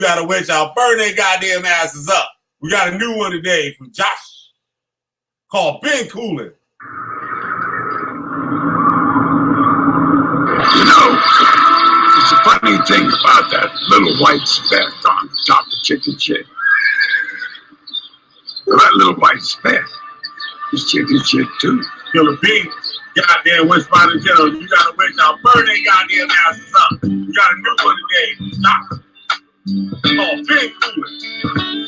gotta wait y'all burn their goddamn asses up. We got a new one today from Josh called Ben Coolin. You know, it's a funny thing about that little white speck on top of chicken shit. That little white speck is chicken shit too. Killer B, goddamn West Virginia General, you gotta wait y'all burn their goddamn asses up. We got a new one today from Josh called Ben Coolin.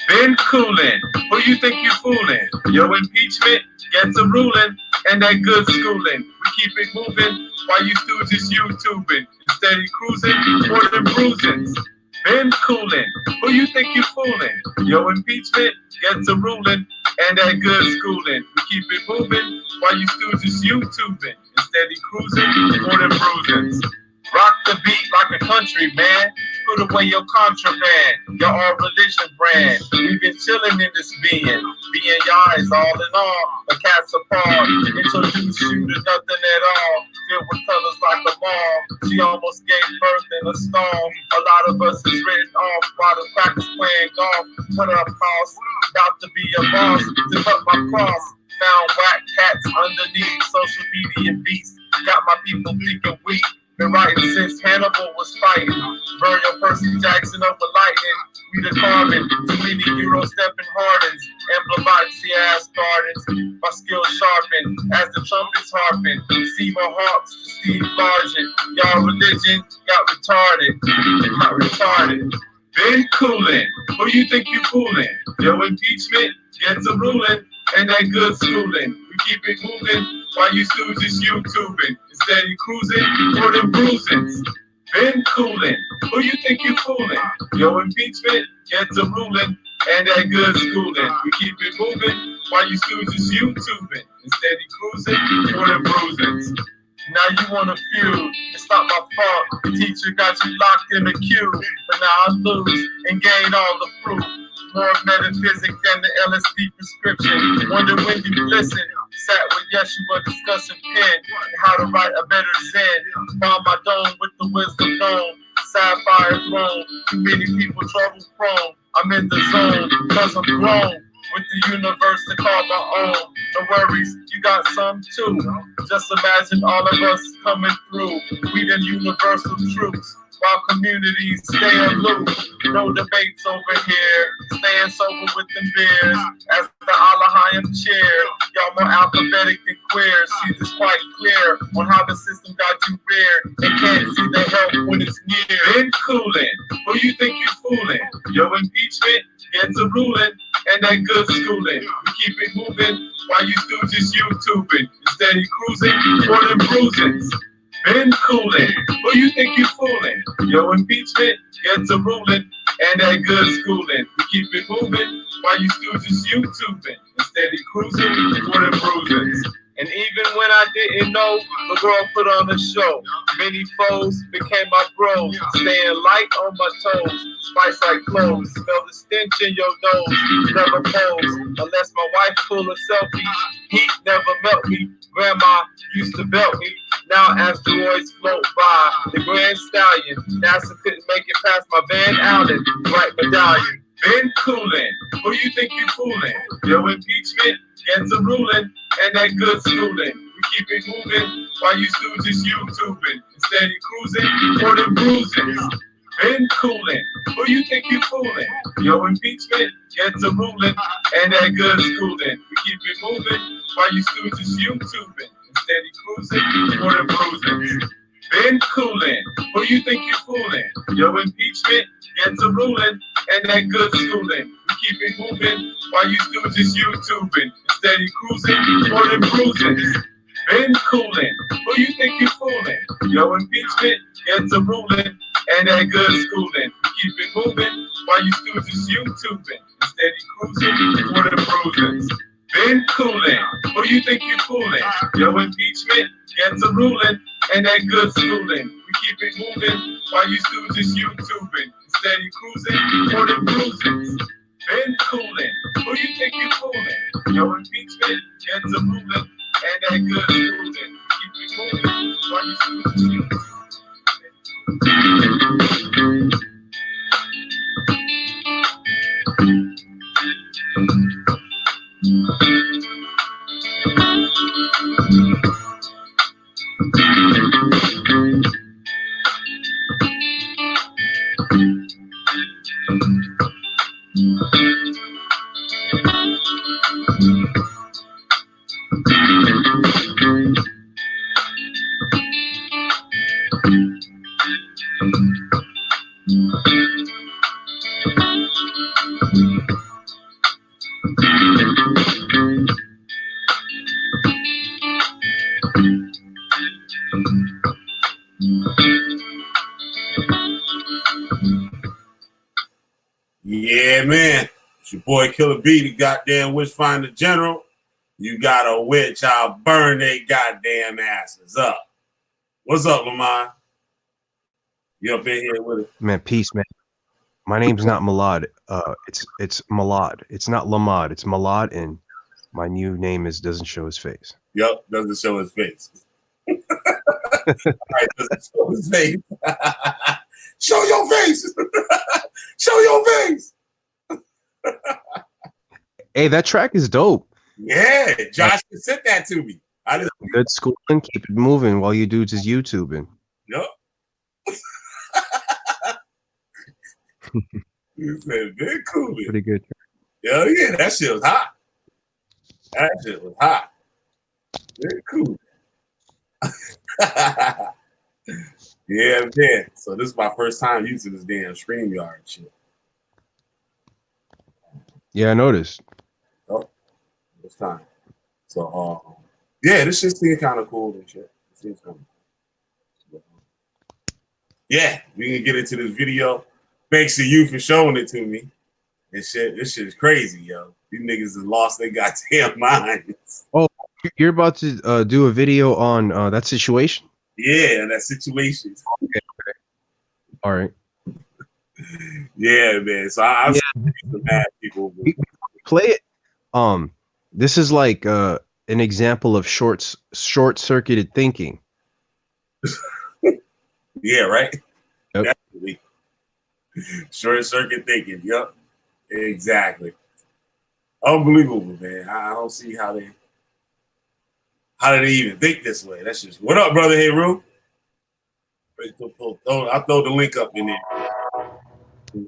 Ben Coolin, who you think you fooling? Your impeachment gets a ruling, and that good schooling. We keep it moving while you stooges YouTubing, steady cruising for them bruisings. Ben Coolin, who you think you fooling? Your impeachment gets a ruling, and that good schooling. We keep it moving while you stooges YouTubing, steady cruising for them bruisings. Rock the beat like a country man. Put away your contraband, your all religion brand. We've been chilling in this being y'all is all in all. A cat's apart, introduce you to nothing at all. Filled with colors like a mall. She almost gave birth in a storm. A lot of us is written off while the crackers playing golf. Put up house, about to be a boss. To cut my cross, found whack cats underneath social media beats. Got my people thinking weak. Been writing since Hannibal was fighting. Burn your Percy Jackson up with lightning. We the carbon, too many Euro stepping hardens. Emblematic ass gardens. My skills sharpened as the trumpets harping. Seymour Hawks to Steve Largent. Y'all religion got retarded. Ben Coolin, who you think you fooling? Your impeachment gets a ruling, and that good schooling. We keep it moving while you stooges YouTubing, steady cruising for them bruisings. Ben Coolin, who you think you fooling? Your impeachment gets a ruling, and that good schooling. We keep it moving while you stooges YouTubing, steady cruising for them bruisings. Now you wanna feud, it's not my fault. The teacher got you locked in the queue, but now I lose and gain all the proof. More metaphysic than the LSD prescription. Wonder when you listen. Sat with Yeshua discussing pen and how to write a better Zen. Found my dome with the wisdom known. Sapphire throne. Too many people trouble prone. I'm in the zone, cause I'm grown. With the universe to call my own. No worries, you got some too. Just imagine all of us coming through. We the universal troops. While communities stay aloof. No debates over here. Staying sober with them beers. As the Allahayim chair. Y'all more alphabetic than queer. See this quite clear on how the system got you reared. And can't see the help when it's near. Ben Coolin, who you think you fooling? Your impeachment gets a ruling, and that good schooling. We keep it moving while you stooges YouTubing. Steady cruising for them bruisings. Ben Coolin, who you think you fooling? Your impeachment gets a ruling, and that good schooling. We keep it moving while you stooges YouTubing, steady cruising for them bruisings. And even when I didn't know, the girl put on a show. Many foes became my bros, staying light on my toes. Spice like clothes, smell the stench in your nose. Never pose, unless my wife pull a selfie. Heat never melt me, grandma used to belt me. Now asteroids float by, the Grand Stallion. NASA couldn't make it past my Van Allen, right medallion. Ben Coolin, who you think you fooling? Your impeachment gets a ruling, and that good schooling. We keep it moving while you stooges YouTubing, steady cruising for them bruisings. Ben Coolin, who you think you fooling? Your impeachment gets a ruling, and that good schooling. We keep it moving while you stooges YouTubing, steady cruising for them bruisings. Ben Coolin, who you think you fooling? Your impeachment gets a ruling, and that good schooling. We keep it moving while you stooges YouTubing, steady cruising for them bruisings. Ben Coolin, who you think you fooling? Your impeachment gets a ruling, and that good schooling. We keep it moving while you stooges YouTubing, steady cruising for them bruisings. Ben Coolin, who you think you fooling? Your impeachment gets a ruling, and that good schooling. We keep it moving while you stooges YouTubing, steady cruising for them bruisings. Ben Coolin, who you think you fooling? Your impeachment gets a ruling, and that good schooling. We keep it moving while you snooze. Yeah, man. It's your boy Killer B, the goddamn Witchfinder General. You got a witch, I'll burn they goddamn asses up. What's up, Lamont? You up in here with it? Man, peace, man. My name's not Malad. It's Malad. It's not Lamad. It's Malad, and my new name doesn't show his face. Yup, doesn't show his face. Right, doesn't show his face. Show your face. Show your face. Hey, that track is dope. Yeah, Josh sent that to me. I just Good schooling. Keep it moving while you dudes is YouTubing. Yup. You said very cool. Pretty good. Hell yeah, that shit was hot. That shit was hot. Very cool. Yeah, man. So this is my first time using this damn StreamYard shit. Yeah, I noticed. Oh, this time. So, yeah, this shit seems kind of cool and shit. It seems kind of cool. Yeah, we can get into this video. Thanks to you for showing it to me. And shit, this shit is crazy, yo. These niggas have lost their goddamn minds. Oh, you're about to do a video on that situation? Yeah, that situation. Okay. All right. Yeah, man. So I've seen some mad people. Play it. This is like an example of short-circuited thinking. Yeah, right? Yep. Definitely. Short circuit thinking. Yep. Exactly. Unbelievable, man. I don't see how did they even think this way. That's just what up, brother. Hey, Rue. I'll throw the link up in there.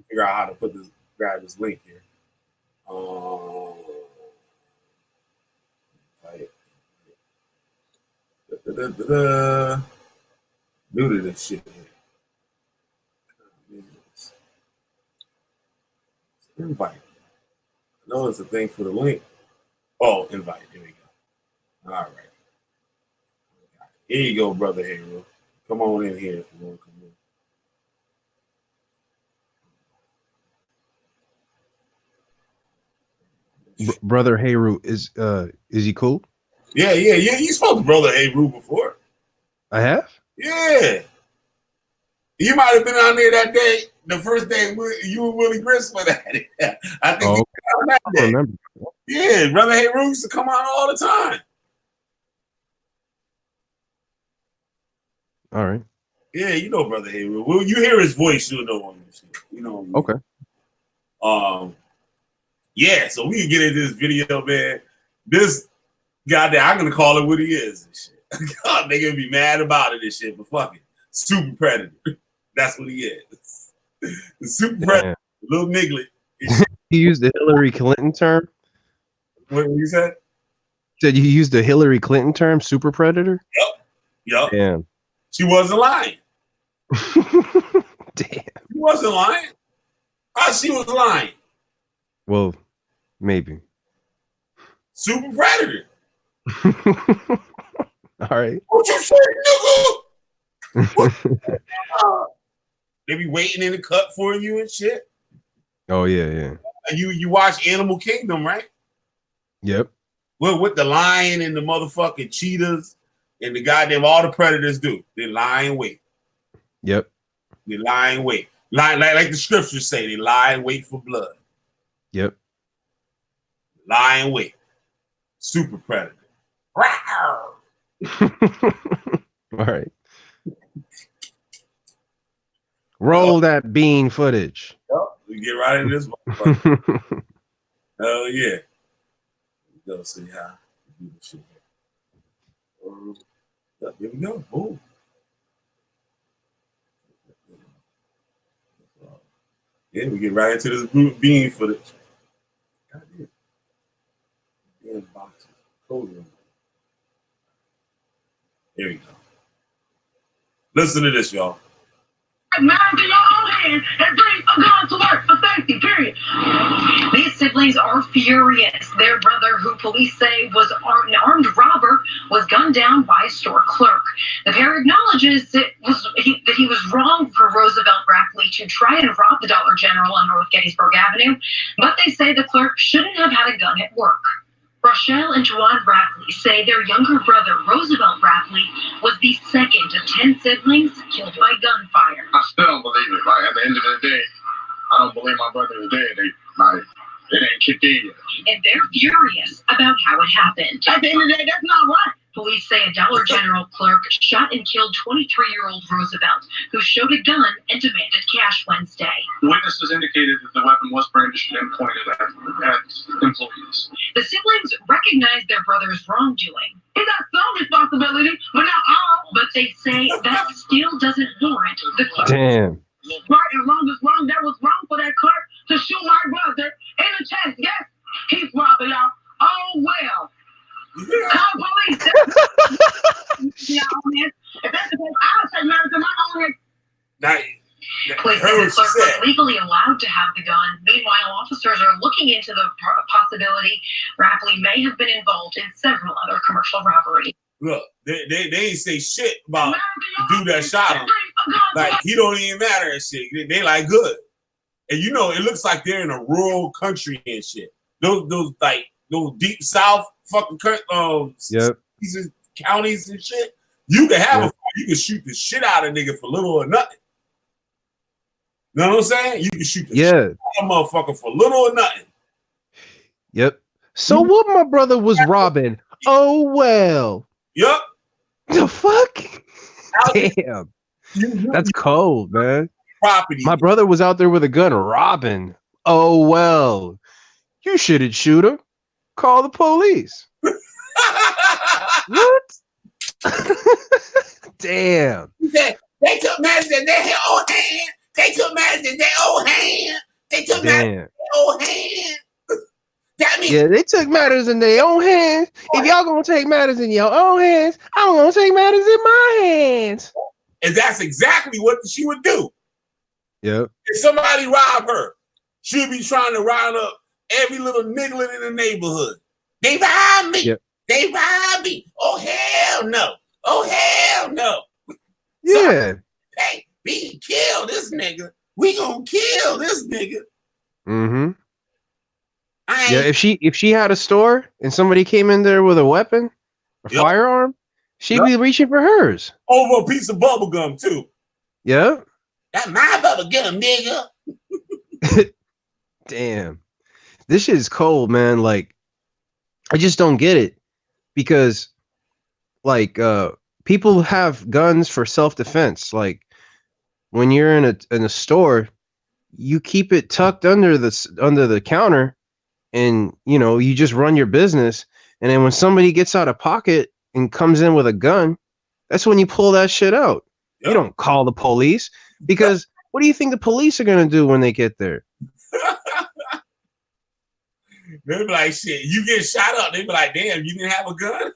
Figure out how to grab this link here. New to this shit here. Invite. I know it's a thing for the link. Oh, invite. Here we go. All right. Here you go, brother Hero. Come on in here if you want to come in. Brother Heyru, is he cool? Yeah. You spoke to brother Heyru before. I have? Yeah. You might have been on there that day, the first day you and Willie Griswold at it. I think you were on that day. I remember. Yeah, brother Heyru used to come on all the time. All right. Yeah, you know brother Heyru. Well, you hear his voice, you'll know on this shit. You know. Okay. Yeah, so we can get into this video, man. This guy there, I'm gonna call it what he is and shit. God, they gonna be mad about it and shit, but fuck it. Super predator. That's what he is. The super predator, little niglet. You used the Hillary Clinton term? What you said? Said you used the Hillary Clinton term, super predator? Yep. Damn. She wasn't lying. Damn. She wasn't lying. How she was lying? Well, maybe. Super predator. All right. What you say, nigga? They be waiting in the cut for you and shit. Oh yeah. And you watch Animal Kingdom, right? Yep. Well, what the lion and the motherfucking cheetahs and the goddamn all the predators do, they lie in wait. Yep. They lie in wait. Like the scriptures say, they lie in wait for blood. Yep. Lie in wait. Super predator. All right. Roll that bean footage. Yup. We get right into this motherfucker. Hell yeah. Go see how we do this shit. Here we go. Boom. Yeah, we get right into this group bean footage. God damn. Damn boxes. Closing. Here we go. Listen to this, y'all. Mind in your own hand and bring a gun to work for safety, period. These siblings are furious. Their brother, who police say was an armed robber, was gunned down by a store clerk. The pair acknowledges that he was wrong for Roosevelt Rackley to try and rob the Dollar General on North Gettysburg Avenue, but they say the clerk shouldn't have had a gun at work. Rochelle and Juwan Rackley say their younger brother, Roosevelt Rackley, was the second of 10 siblings killed by gunfire. I still don't believe it. Like, at the end of the day, I don't believe my brother is dead. It ain't kicked in yet. And they're furious about how it happened. At the end of the day, that's not right. Police say a Dollar General clerk shot and killed 23-year-old Roosevelt, who showed a gun and demanded cash Wednesday. Witnesses indicated that the weapon was brandished and pointed at employees. The siblings recognize their brother's wrongdoing. He got some responsibility, but not all. But they say that still doesn't warrant the clerk. Damn. Right and wrong is wrong. That was wrong for that clerk to shoot my brother in the chest. Yes, he's robbing y'all. Oh, well. Call police. Yeah, if that's the case, I'll take matters in my own hand. Police say the clerk was legally allowed to have the gun. Meanwhile, officers are looking into the possibility Rackley may have been involved in several other commercial robberies. Look, they ain't say shit about the dude that shot him. Like, he don't even matter and shit. They like good. And you know, it looks like they're in a rural country and shit. Those deep south fucking counties and shit. You can have you can shoot the shit out of a nigga for little or nothing. You know what I'm saying? You can shoot the shit out of a motherfucker for little or nothing. Yep. So what my brother was robbing? Oh well. Yep. The fuck? Damn. That's cold, man. Property. My brother was out there with a gun robbing. Oh well. You shouldn't shoot him. Call the police. What? Damn. They took matters in their own hand. They took matters in their own hand. They took matters in their own hand. That means they took matters in their own hands. If y'all gonna take matters in your own hands, I'm gonna take matters in my hands. And that's exactly what she would do. Yep. If somebody robbed her, she'd be trying to round up every little nigga in the neighborhood. They robbed me. Yep. They robbed me. Oh, hell no. Oh, hell no. Yeah. So, hey, we can kill this nigga. We gonna kill this nigga. Mm-hmm. Yeah, if she had a store and somebody came in there with a weapon, a firearm, she'd be reaching for hers. Over a piece of bubble gum, too. Yeah. That's my bubble gum, nigga. Damn. This shit is cold, man. Like, I just don't get it. Because, like, people have guns for self-defense. Like, when you're in a store, you keep it tucked under the counter, and you know you just run your business. And then when somebody gets out of pocket and comes in with a gun, that's when you pull that shit out. Yep. You don't call the police, because what do you think the police are gonna do when they get there? They'll be like, shit, you get shot up. They'll be like, damn, you didn't have a gun?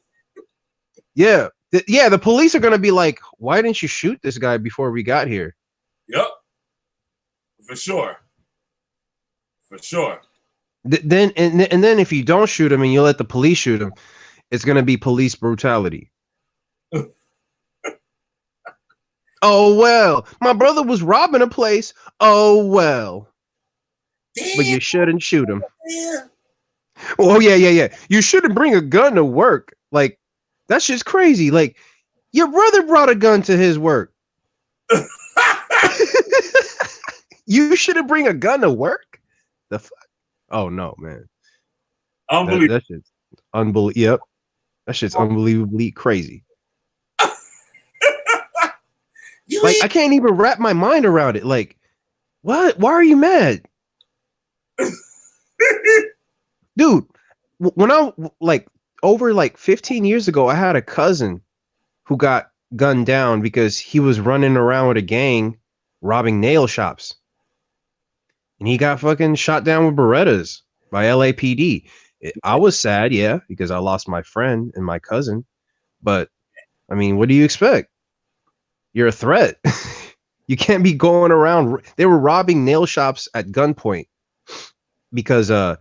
Yeah. The police are going to be like, why didn't you shoot this guy before we got here? Yep. For sure. For sure. Then if you don't shoot him and you let the police shoot him, it's going to be police brutality. Oh, well, my brother was robbing a place. Oh, well. Damn. But you shouldn't shoot him. Yeah. Oh, yeah. You shouldn't bring a gun to work. Like, that's just crazy. Like, your brother brought a gun to his work. You shouldn't bring a gun to work? The fuck? Oh, no, man. Unbelievable. That shit's unbelievable. Yep. That shit's unbelievably crazy. Like, I can't even wrap my mind around it. Like, what? Why are you mad? Dude, when I like over like 15 years ago, I had a cousin who got gunned down because he was running around with a gang robbing nail shops. And he got fucking shot down with Berettas by LAPD. I was sad, yeah, because I lost my friend and my cousin. But I mean, what do you expect? You're a threat. You can't be going around. They were robbing nail shops at gunpoint because the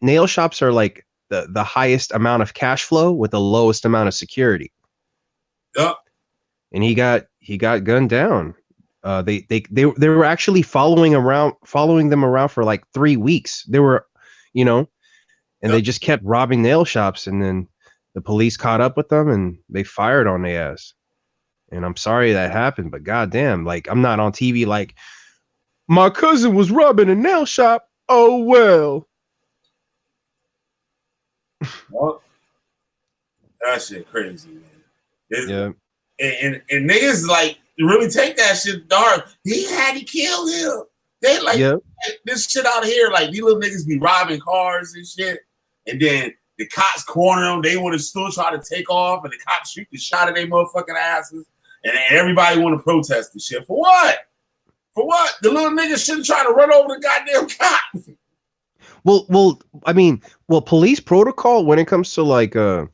nail shops are like the highest amount of cash flow with the lowest amount of security. Yep. And he got gunned down. They were actually following them around for like 3 weeks. They were, you know, and they just kept robbing nail shops, and then the police caught up with them and they fired on their ass. And I'm sorry that happened, but goddamn, like, I'm not on TV like, my cousin was robbing a nail shop. Oh well. Well, that shit crazy, man. Yeah. And niggas like really take that shit dark. He had to kill him. They like this shit out here. Like, these little niggas be robbing cars and shit, and then the cops corner them. They want to still try to take off, and the cops shoot the shot at their motherfucking asses. And everybody want to protest the shit. For what? For what? The little niggas shouldn't try to run over the goddamn cops. Well, I mean, police protocol when it comes to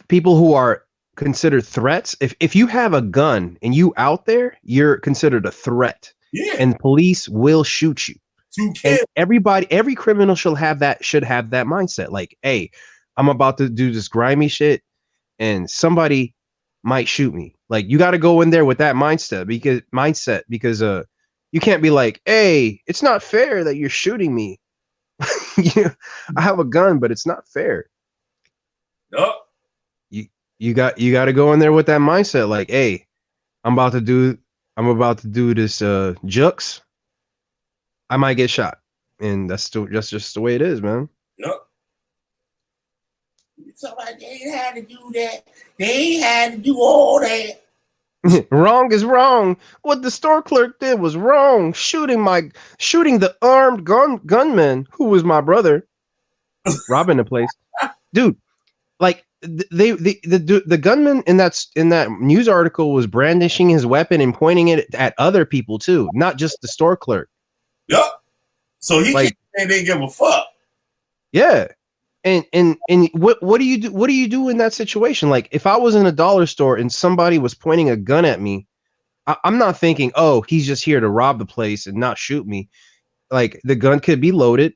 people who are considered threats. If you have a gun and you out there, you're considered a threat. Yeah. And police will shoot you. And every criminal should have that mindset. Like, hey, I'm about to do this grimy shit, and somebody might shoot me. Like, you got to go in there with that mindset because you can't be like, hey, it's not fair that you're shooting me. I have a gun, but it's not fair. Nope. You got to go in there with that mindset. Like, hey, I'm about to do this jux. I might get shot, and that's just the way it is, man. Yep. Somebody, they ain't had to do that. They ain't had to do all that. Wrong is wrong. What the store clerk did was wrong. Shooting the armed gunman who was my brother, robbing the place, dude. Like, the gunman in that news article was brandishing his weapon and pointing it at other people too, not just the store clerk. Yep. So he didn't give a fuck. Yeah. And what do you do? What do you do in that situation? Like, if I was in a dollar store and somebody was pointing a gun at me, I'm not thinking, oh, he's just here to rob the place and not shoot me. Like, the gun could be loaded.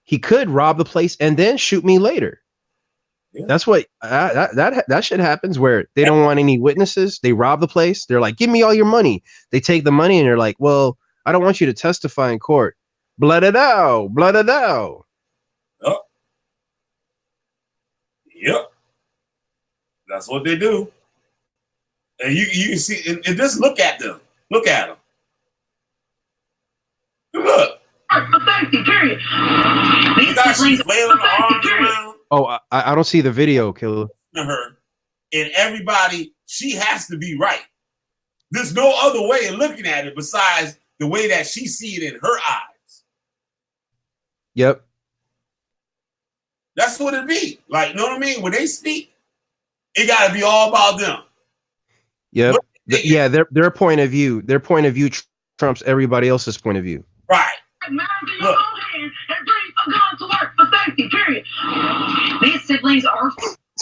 He could rob the place and then shoot me later. Yeah. That's what that shit happens, where they don't want any witnesses. They rob the place. They're like, give me all your money. They take the money and they're like, well, I don't want you to testify in court. Blood it out. Blood it out. Yep. Yep. That's what they do. And you see, and just look at them. Look at them. Look. Safety, period. You got she's flailing the arms around. Oh, I don't see the video, Killer. Her and everybody, she has to be right. There's no other way of looking at it besides the way that she see it in her eyes. Yep. That's what it be. Like, you know what I mean? When they speak, it got to be all about them. Yep. Yeah, their point of view. Their point of view trumps everybody else's point of view. Right. Look. These siblings are.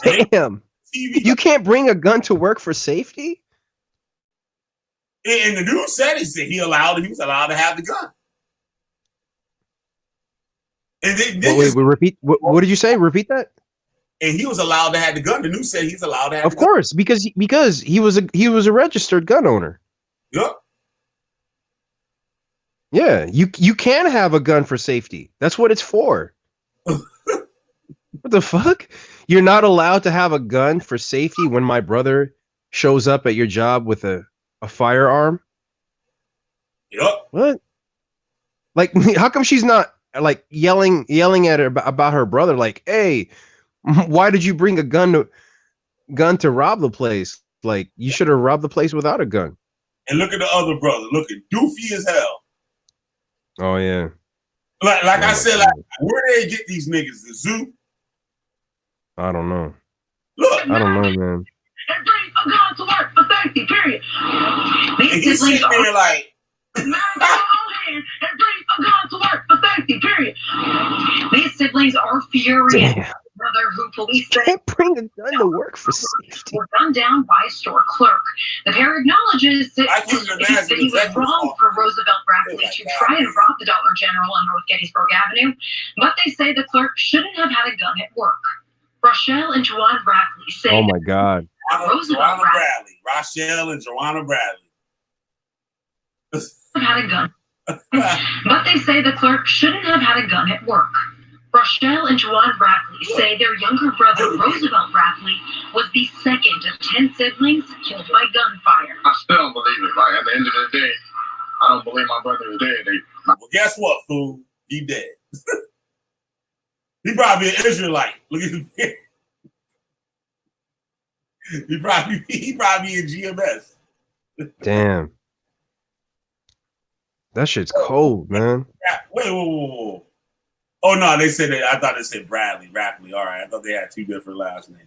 Damn. You can't bring a gun to work for safety? And the dude said he was allowed to have the gun. And wait, repeat. What did you say? Repeat that. And he was allowed to have the gun. The news said he's allowed to have. Of course, because he was a registered gun owner. Yep. Yeah, you can have a gun for safety. That's what it's for. What the fuck? You're not allowed to have a gun for safety when my brother shows up at your job with a firearm? Yep. What? Like, how come she's not like yelling at her about her brother? Like, hey, why did you bring a gun to rob the place? Like, you should have robbed the place without a gun. And look at the other brother, looking doofy as hell. Oh yeah. Like I said, like, God. where they get these niggas? The zoo? I don't know. Look, I don't know, man. And bring a gun to work for safety, period. and These he's siblings sitting are there like, man with their own hand and bring a gun to work for safety, period. These siblings are furious. Damn. Brother who police say Can't bring a gun to work for safety. were gunned down by a store clerk. The pair acknowledges that, I can imagine that he was exactly wrong what for Roosevelt Bradley like to that. try and rob the Dollar General on North Gettysburg Avenue, but they say the clerk shouldn't have had a gun at work. Rochelle and Juwan Bradley say Oh my God. Joanna Bradley, Rochelle and Joanna Bradley. they had a gun, but they say the clerk shouldn't have had a gun at work. Rochelle and Juwan Bradley say their younger brother, Roosevelt Bradley, was the second of 10 siblings killed by gunfire. I still don't believe it. Like, at the end of the day, I don't believe my brother is dead. Well, guess what, fool? He dead. He probably an Israelite. Look at him. He probably in GMS. Damn. That shit's cold, man. Wait, whoa. Oh no, they said that. I thought they said Bradley. All right, I thought they had two different last names.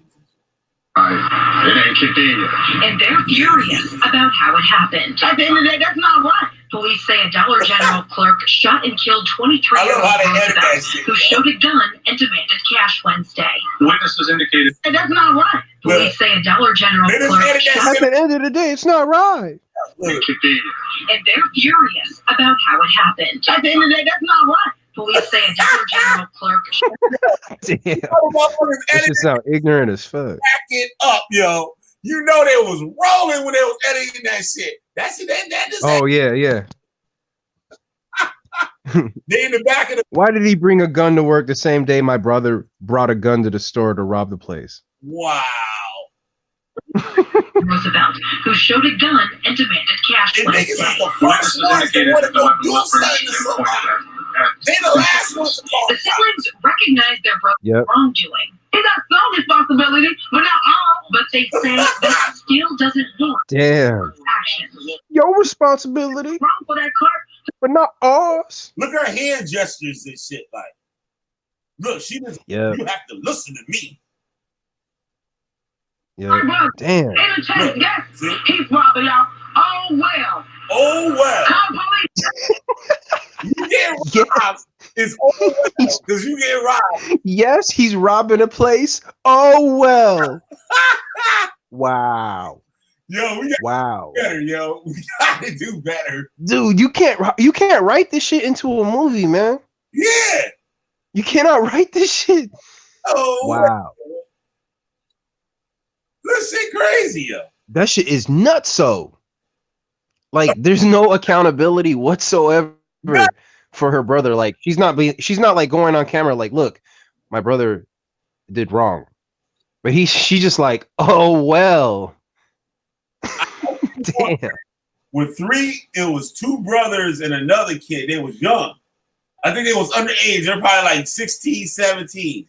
It ain't kicked in yet. And they're furious about how it happened. At the end of the day, that's not right. Police say a Dollar General clerk shot and killed 23-year-old Roosevelt, who showed a gun and demanded cash Wednesday. Witnesses indicated. And that's not right. Police say a Dollar General clerk shot At the end of the day, it's not right. It kicked in yet. and they're furious about how it happened. At the end of the day, that's not right. Police say a Dollar General clerk Damn. That shit sound ignorant as fuck. Back it up, yo. You know they was rolling when they was editing that shit. That's it. That just Oh yeah. they in the back of the Why did he bring a gun to work the same day my brother brought a gun to the store to rob the place? wow. Roosevelt, who showed a gun and demanded cash And niggas Wednesday. is the first ones to want to go do something to somebody. They the last ones to call The siblings recognize their brother's Yep. wrongdoing. He got some responsibility, but not all. But they say that still doesn't warrant Damn. action. Your responsibility, Wrong for that clerk. but not ours. Look at her hand gestures and shit. Like, look, she just Yeah. you have to listen to me. Yeah. Damn. In a chase, yes, See? he's robbing y'all. Oh well. Oh well. Call police. You get robbed. It's over because you get robbed. Yes, he's robbing a place. Oh well. Wow. Yo, we got Wow. better, yo. We gotta do better. Dude, you can't write this shit into a movie, man. Yeah. You cannot write this shit. Oh Wow. This shit crazy, yo. That shit is nutso. Like, there's no accountability whatsoever for her brother. Like, she's not like going on camera like, look, my brother did wrong. But she just like, oh well. Damn. With three, it was two brothers and another kid. They was young. I think they was underage. They're probably like 16, 17.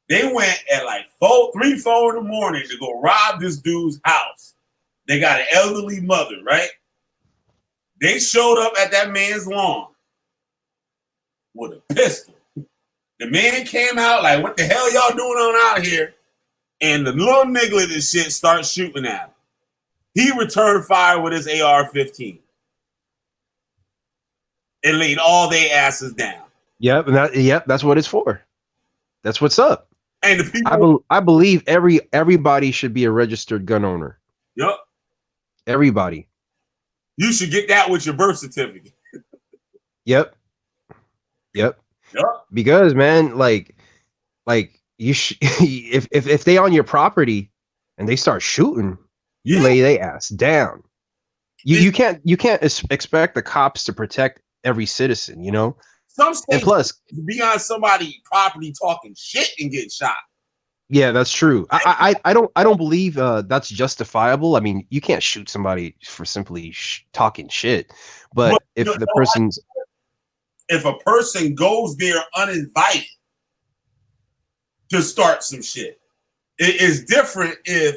They went at like 3, 4 in the morning to go rob this dude's house. They got an elderly mother, right? They showed up at that man's lawn with a pistol. The man came out like, what the hell y'all doing on out here? And the little nigga and shit starts shooting at him. He returned fire with his AR-15 and laid all their asses down. Yep, that's what it's for. That's what's up. And the people, I believe everybody should be a registered gun owner. yep, Everybody. you should get that with your birth certificate. Yep. Yep. Because, man, like you if they on your property and they start shooting, you lay their ass down. You can't expect the cops to protect every citizen, you know. Some And states plus, be on somebody's property talking shit and get shot. yeah, that's true. I don't believe that's justifiable. I mean, you can't shoot somebody for simply talking shit. But if the person's if a person goes there uninvited to start some shit, it is different if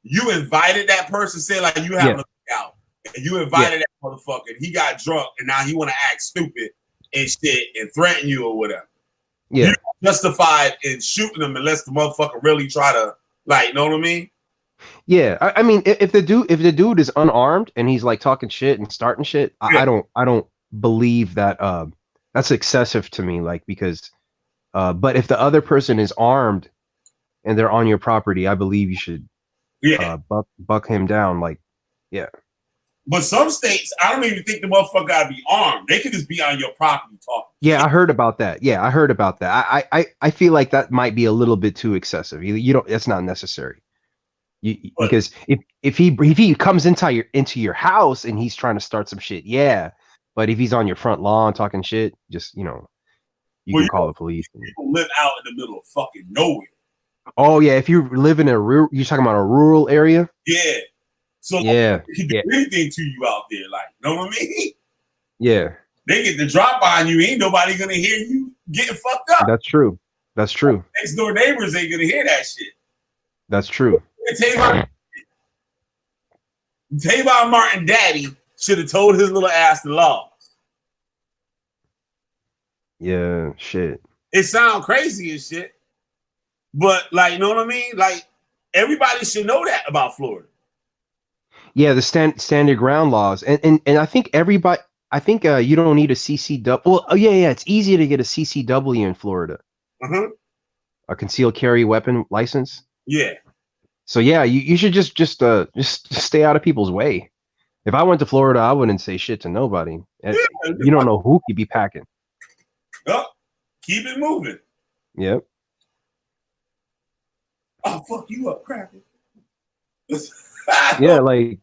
you invited that person, say like you having a cookout, and you invited that motherfucker, and he got drunk, and now he want to act stupid and shit and threaten you or whatever. Yeah. You're justified in shooting him unless the motherfucker really try to, like, know what I mean? Yeah, I mean, if the dude is unarmed and he's like talking shit and starting shit, I don't believe that that's excessive to me. Like, because but if the other person is armed and they're on your property, I believe you should buck him down. Like, yeah. But some states, I don't even think the motherfucker gotta be armed. They could just be on your property talking. Yeah, I heard about that. Yeah, I heard about that. I feel like that might be a little bit too excessive. You don't. That's not necessary. Because if he comes into your house and he's trying to start some shit, yeah. But if he's on your front lawn talking shit, just you can call the police. People live out in the middle of fucking nowhere. Oh yeah, if you live in you're talking about a rural area. Yeah. So yeah, they can do anything to you out there, like, know what I mean? Yeah. They get the drop on you. Ain't nobody gonna hear you getting fucked up. That's true. That's true. Next door neighbors ain't gonna hear that shit. That's true. Tavon Martin daddy should have told his little ass the law. Yeah, shit. It sounds crazy as shit. But like, you know what I mean? Like, everybody should know that about Florida. Yeah, the standard ground laws. And I think everybody, you don't need a CCW. Well, yeah, it's easier to get a CCW in Florida. A concealed carry weapon license. Yeah. So yeah, you should just stay out of people's way. If I went to Florida, I wouldn't say shit to nobody. Yeah, you don't know who could be packing. Oh, keep it moving. Yep. Oh, fuck you up, cracker. Yeah, like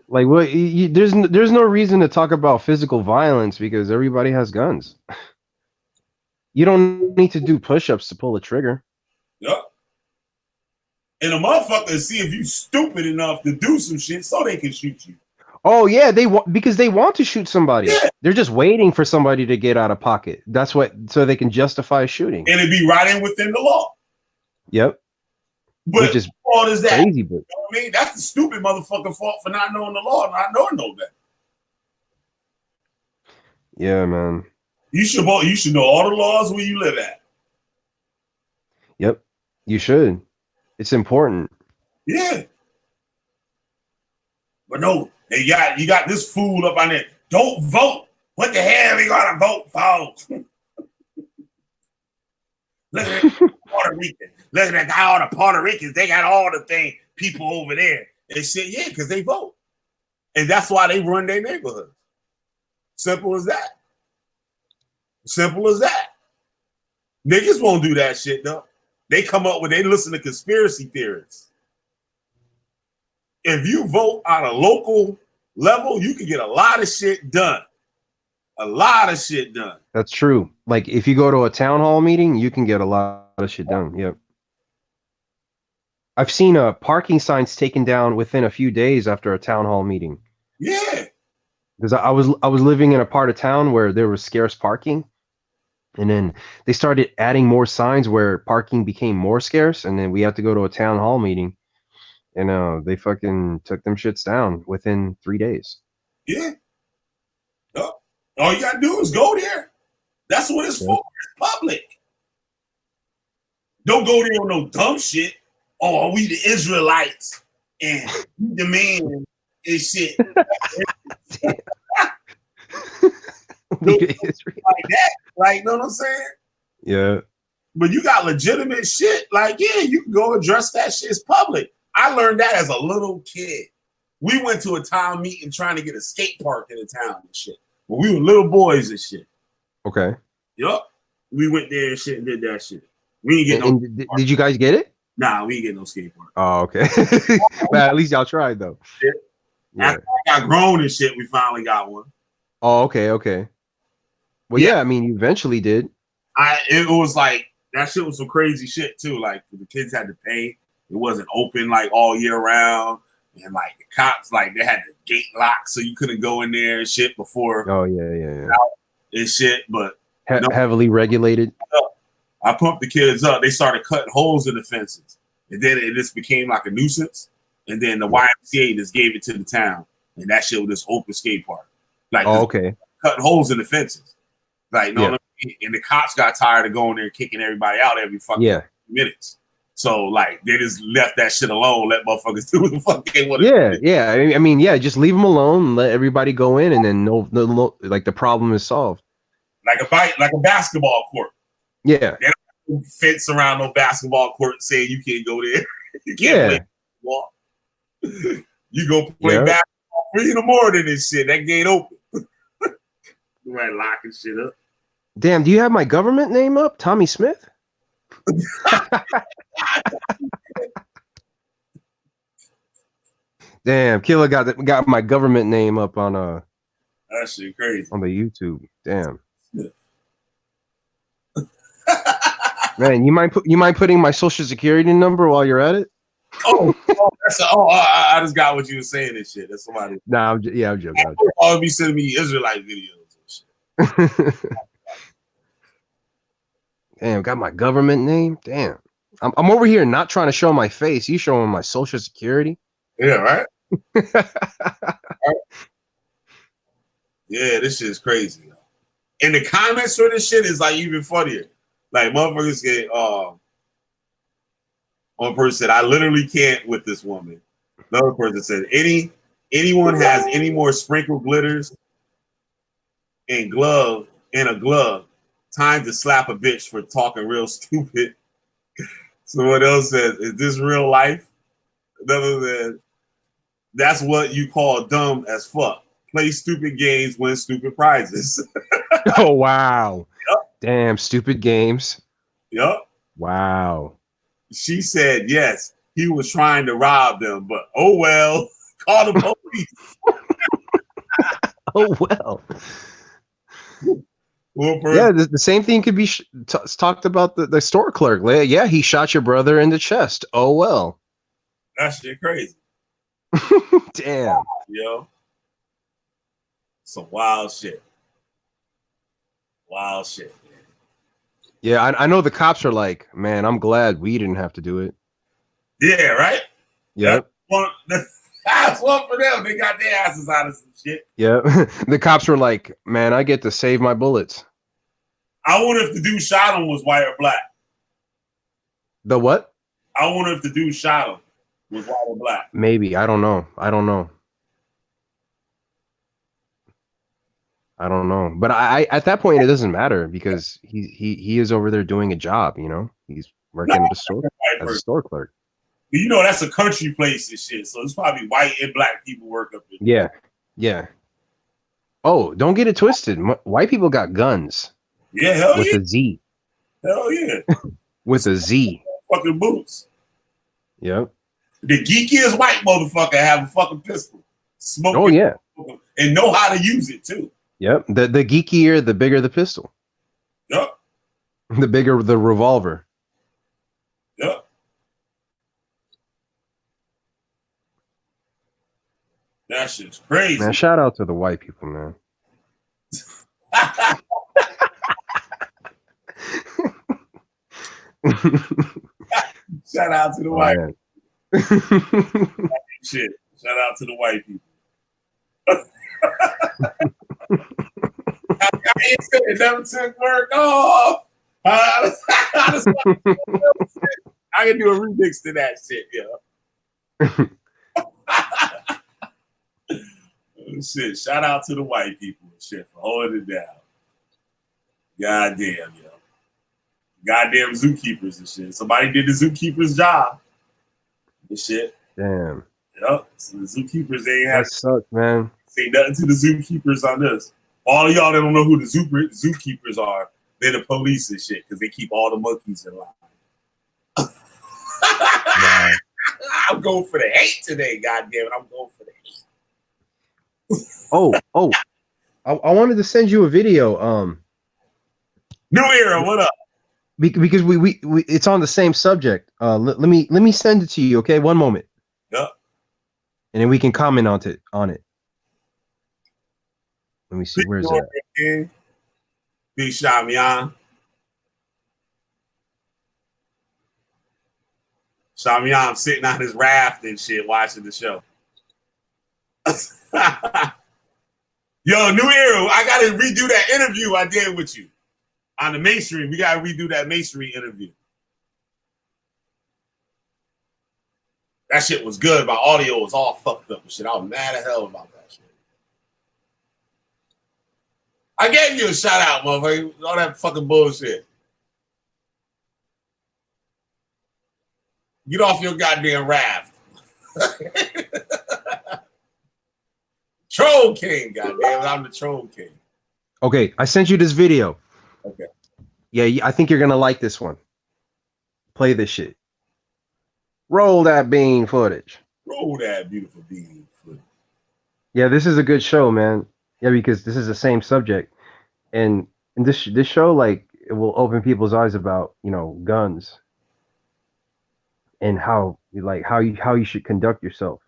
what? There's no reason to talk about physical violence because everybody has guns. You don't need to do push-ups to pull a trigger. Yep. And a motherfucker see if you stupid enough to do some shit so they can shoot you. Oh yeah, because they want to shoot somebody. Yeah. They're just waiting for somebody to get out of pocket. That's so they can justify shooting. And it be right in within the law. Yep. But which is fault is that? Crazy, but... You know what I mean? That's the stupid motherfucker fault for not knowing the law and not knowing no better. Yeah, man. You should know all the laws where you live at. Yep. You should. It's important. Yeah. But no, you got this fool up on there. Don't vote. What the hell we gotta vote for? Look at Puerto Rican. Look at all the Puerto Ricans. They got all the people over there. And shit, yeah, because they vote. And that's why they run their neighborhoods. Simple as that. Simple as that. Niggas won't do that shit, though. They listen to conspiracy theories. If you vote on a local level, you can get a lot of shit done. A lot of shit done. That's true. Like if you go to a town hall meeting, you can get a lot of shit done. Yep. I've seen parking signs taken down within a few days after a town hall meeting. Yeah. Because I was living in a part of town where there was scarce parking. And then they started adding more signs where parking became more scarce. And then we had to go to a town hall meeting. And they fucking took them shits down within 3 days. Yeah. Oh, all you gotta do is go there. That's what it's for. It's public. Don't go there with no dumb shit. Oh, are we the Israelites? And we demand and shit. Like that. Like, know what I'm saying? Yeah. But you got legitimate shit. Like, yeah, you can go address that shit. It's public. I learned that as a little kid. We went to a town meeting trying to get a skate park in the town and shit. When we were little boys and shit. Okay. Yup. We went there and shit and did that shit. We didn't get no. Did you guys get it? Nah, we didn't get no skate park. Oh, okay. But at least y'all tried though. Shit. Yeah. After I got grown and shit, we finally got one. Oh, okay. Well, yeah, I mean, you eventually did. It was like that shit was some crazy shit too. Like the kids had to pay. It wasn't open like all year round. And like the cops, like they had the gate locked so you couldn't go in there and shit before. Oh yeah. And shit, but heavily regulated. I pumped the kids up. They started cutting holes in the fences, and then it just became like a nuisance. and then the YMCA just gave it to the town, and that shit was this open skate park. Like, okay. Cutting holes in the fences. Like, you know what I mean? And the cops got tired of going there and kicking everybody out every fucking minutes. So, like, they just left that shit alone, let motherfuckers do what the fuck they want to do. Yeah. I mean, just leave them alone and let everybody go in, and then no, like, the problem is solved. Like a basketball court. Yeah. They don't fence around no basketball court saying you can't go there. You can't play basketball. You go play basketball 3 in the morning and shit. That gate open. Right, locking shit up. Damn, do you have my government name up? Tommy Smith? Damn, Killer got my government name up on that shit crazy. On the YouTube. Damn. Man, you mind putting my social security number while you're at it? I just got what you were saying and shit. That's somebody. Nah, I'm joking. I'll be sending me Israelite videos and shit. Damn, got my government name? Damn. I'm over here not trying to show my face. You showing my social security? Yeah, right? Yeah, this shit is crazy. And the comments for this shit is like even funnier. Like motherfuckers get one person said, I literally can't with this woman. Another person said, anyone has any more sprinkled glitters and a glove, time to slap a bitch for talking real stupid. Someone else says, is this real life? Another said, that's what you call dumb as fuck. Play stupid games, win stupid prizes. Oh, wow. Yep. Damn, stupid games. Yep. Wow. She said, yes, he was trying to rob them, but oh well, call the police. Oh well. Yeah, the same thing could be talked about the store clerk. Yeah, he shot your brother in the chest. Oh well. That shit crazy. Damn. Yo. Some wild shit. Wild shit. Yeah, I know the cops are like, man, I'm glad we didn't have to do it. Yeah, right? Yep. That's one for them. They got their asses out of some shit. Yeah. The cops were like, man, I get to save my bullets. I wonder if the dude shot him was white or black. The what? I wonder if the dude shot him was white or black. Maybe. I don't know. But I at that point it doesn't matter because he is over there doing a job, you know. He's working at the store as a store clerk. You know that's a country place and shit, so it's probably white and black people work up there. Yeah. Oh, don't get it twisted. White people got guns. Yeah, hell with yeah. a Z. Hell yeah. With a Z. Fucking boots. Yep. The geekiest white motherfucker have a fucking pistol. Smoke. Oh yeah. And know how to use it too. Yep. The geekier, the bigger the pistol. Yep. The bigger the revolver. Yep. That shit's crazy. Man, shout out to the white people, man. Shout out to the white people. Shit. Shout out to the white people. I said it never took work off. I can do a remix to that shit, yo. Shit, shout out to the white people and shit for holding it down. Goddamn, yo. Goddamn zookeepers and shit. Somebody did the zookeepers' job. And shit. Damn. Yep. So the zookeepers, they ain't have. That sucks, man. Say nothing to the zookeepers on this. All of y'all that don't know who the zookeepers are, they're the police and shit because they keep all the monkeys in line. Nah. I'm going for the hate today, goddamn it. I'm going for the hate. Oh. I wanted to send you a video. New Era, what up? Because we it's on the same subject. Let me send it to you, okay? One moment. Yep. And then we can comment on it. Let me see. Where's that? Big Shamian. Shamyam sitting on his raft and shit, watching the show. Yo, New Era, I gotta redo that interview I did with you on the Masonry. We gotta redo that Masonry interview. That shit was good. My audio was all fucked up and shit. I was mad as hell about that shit. I gave you a shout out, motherfucker. All that fucking bullshit. Get off your goddamn raft. Troll King, goddamn it. I'm the Troll King. Okay, I sent you this video. Okay. Yeah, I think you're gonna like this one. Play this shit. Roll that bean footage. Roll that beautiful bean footage. Yeah, this is a good show, man. Yeah, because this is the same subject, and this show, like, it will open people's eyes about, you know, guns and how you should conduct yourself.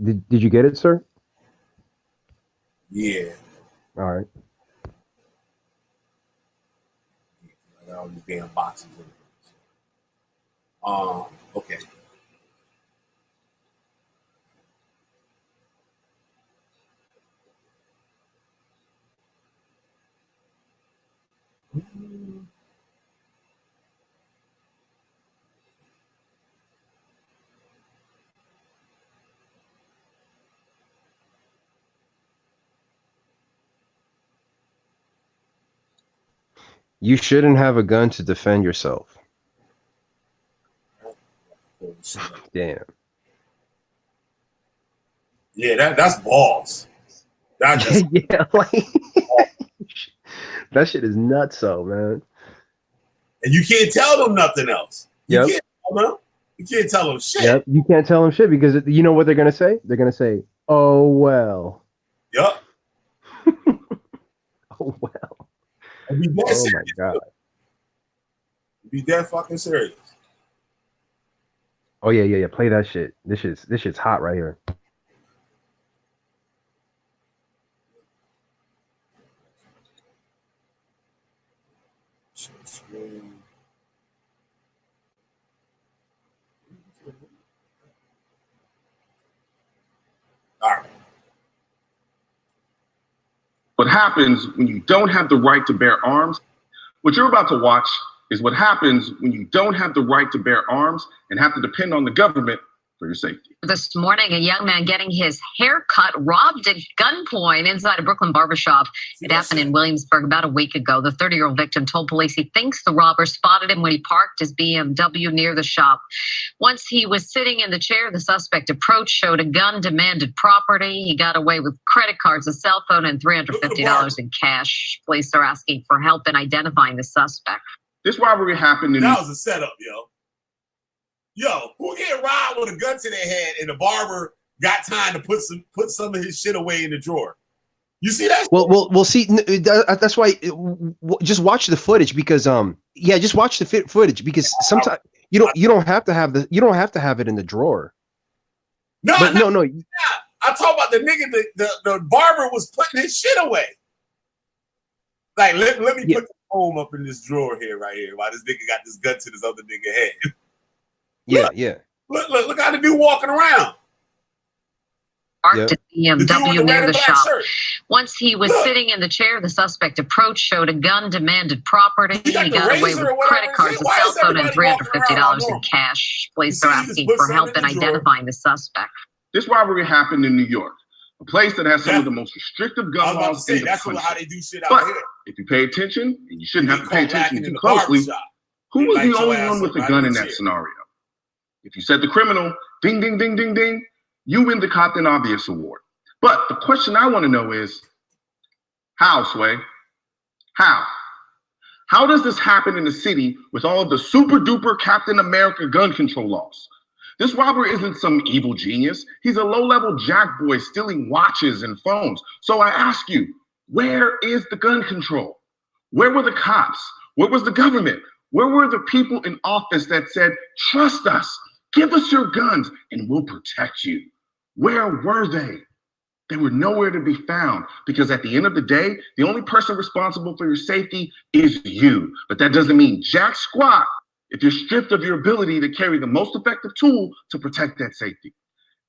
Did you get it, sir? Yeah. All right. I got all these damn boxes. Okay. You shouldn't have a gun to defend yourself. Damn. Yeah, that's balls. That just Yeah, like that shit is nuts, so man. and you can't tell them nothing else. You Yep. can't tell them. You can't tell them shit. Yep. You can't tell them shit because you know what they're gonna say? They're gonna say, "Oh well." Yup. Oh well. And be dead Oh serious. my god. Be dead fucking serious. Oh yeah. Play that shit. This shit's hot right here. All right. What happens when you don't have the right to bear arms? What you're about to watch is what happens when you don't have the right to bear arms and have to depend on the government for your safety. This morning, a young man getting his hair cut robbed at gunpoint inside a Brooklyn barbershop. It happened in Williamsburg about a week ago. The 30-year-old victim told police he thinks the robber spotted him when he parked his BMW near the shop. Once he was sitting in the chair, the suspect approached, showed a gun, demanded property. He got away with credit cards, a cell phone, and $350 in cash. Police are asking for help in identifying the suspect. This robbery happened in... That was a setup, yo. Yo, who get robbed with a gun to their head and the barber got time to put some of his shit away in the drawer? You see that? Well. See, that's why. Just watch the footage because just watch the footage because sometimes you don't have to have it in the drawer. No. Yeah, I'm talking about the nigga. The barber was putting his shit away. Like let me put the comb up in this drawer here, right here, while this nigga got this gun to this other nigga head. Yeah. Look how the dude walking around. Parked at BMW near the shop. Shirt. Once he was sitting in the chair, the suspect approached, showed a gun, demanded property. He got away with credit cards, a cell phone, and $350 in cash. Police are asking for help in identifying the suspect. This robbery happened in New York, a place that has some of the most restrictive gun laws in the country. How they do shit out but here. If you pay attention, and you shouldn't have to pay attention too closely, who was the only one with a gun in that scenario? If you said the criminal, ding, ding, ding, ding, ding, you win the Captain Obvious Award. But the question I want to know is, how, Sway? How? How does this happen in a city with all of the super duper Captain America gun control laws? This robber isn't some evil genius. He's a low-level jack boy stealing watches and phones. So I ask you, where is the gun control? Where were the cops? Where was the government? Where were the people in office that said, trust us, Give us your guns and we'll protect you. Where were they? They were nowhere to be found because at the end of the day, the only person responsible for your safety is you. But that doesn't mean jack squat if you're stripped of your ability to carry the most effective tool to protect that safety.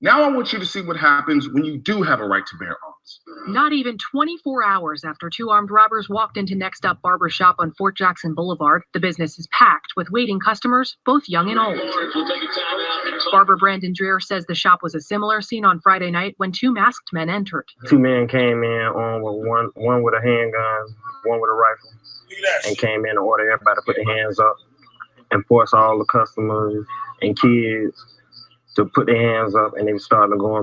Now I want you to see what happens when you do have a right to bear arms. Not even 24 hours after two armed robbers walked into Next Up Barber Shop on Fort Jackson Boulevard, the business is packed with waiting customers, both young and old. Barber Brandon Dreer says the shop was a similar scene on Friday night when two masked men entered. Two men came in on with one with a handgun, one with a rifle, and came in to order everybody to put their hands up and force all the customers and kids to put their hands up, and they were starting to go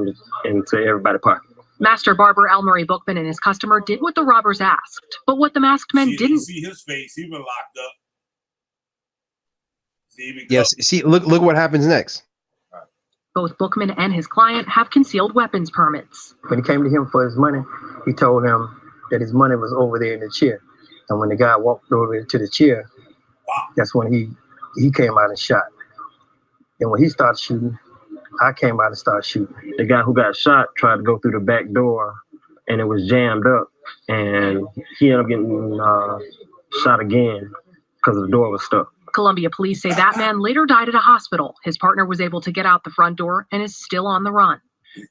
into everybody's pocket. Master barber Elmery Bookman and his customer did what the robbers asked, but what the masked men didn't see his face. He's been locked up. Yes. See, look what happens next. Both Bookman and his client have concealed weapons permits. When he came to him for his money, he told him that his money was over there in the chair. And when the guy walked over to the chair, that's when he came out and shot. And when he started shooting, I came out and started shooting. The guy who got shot tried to go through the back door, and it was jammed up, and he ended up getting shot again because the door was stuck. Columbia police say that man later died at a hospital. His partner was able to get out the front door and is still on the run.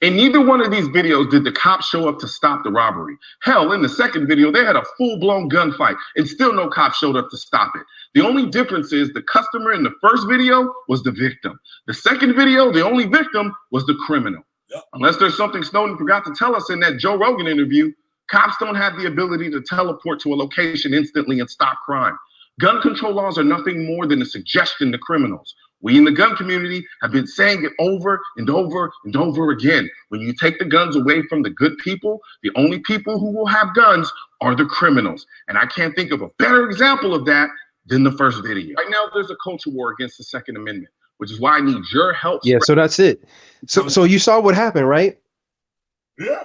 In neither one of these videos did the cops show up to stop the robbery. Hell, in the second video, they had a full-blown gunfight, and still no cops showed up to stop it. The only difference is the customer in the first video was the victim. The second video, the only victim was the criminal. Yep. Unless there's something Snowden forgot to tell us in that Joe Rogan interview, cops don't have the ability to teleport to a location instantly and stop crime. Gun control laws are nothing more than a suggestion to criminals. We in the gun community have been saying it over and over and over again. When you take the guns away from the good people, the only people who will have guns are the criminals. And I can't think of a better example of that than the first video. Right now, there's a culture war against the Second Amendment, which is why I need your help. Yeah, so that's it. So you saw what happened, right? Yeah.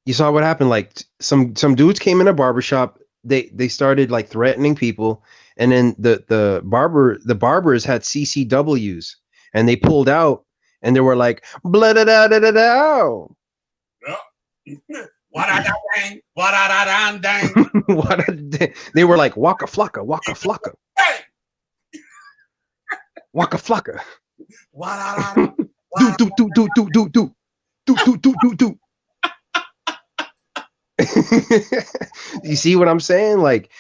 You saw what happened. Like some dudes came in a barbershop. They started like threatening people. And then the barbers had CCWs, and they pulled out, and they were like, blah da da da da da. They were like waka flocka, waka flocka, waka flocka. Do. You see what I'm saying? Like.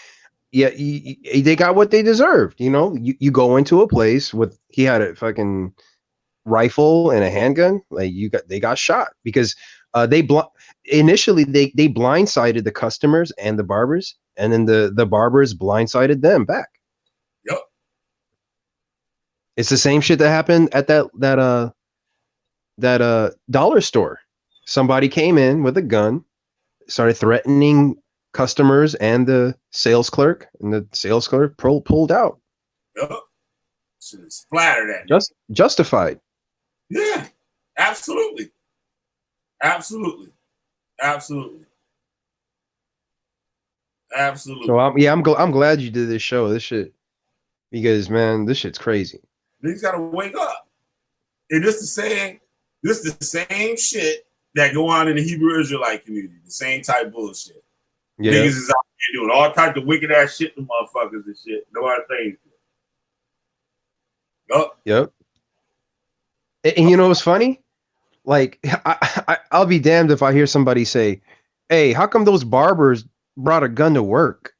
Yeah, they got what they deserved. You know, you go into a place with, he had a fucking rifle and a handgun. Like they got shot because initially they blindsided the customers and the barbers, and then the barbers blindsided them back. Yep. It's the same shit that happened at that dollar store. Somebody came in with a gun, started threatening customers and the sales clerk, and the sales clerk pulled out. Yep. Should splattered at me. Justified. Yeah, absolutely. Absolutely. So I'm glad you did this show. This shit, because man, this shit's crazy. He's gotta wake up. And this the same shit that go on in the Hebrew Israelite community. The same type bullshit. Yeah. Niggas is out here doing all types of wicked ass shit to motherfuckers and shit. No other things. Yep. And you know what's funny? Like, I'll be damned if I hear somebody say, "Hey, how come those barbers brought a gun to work?"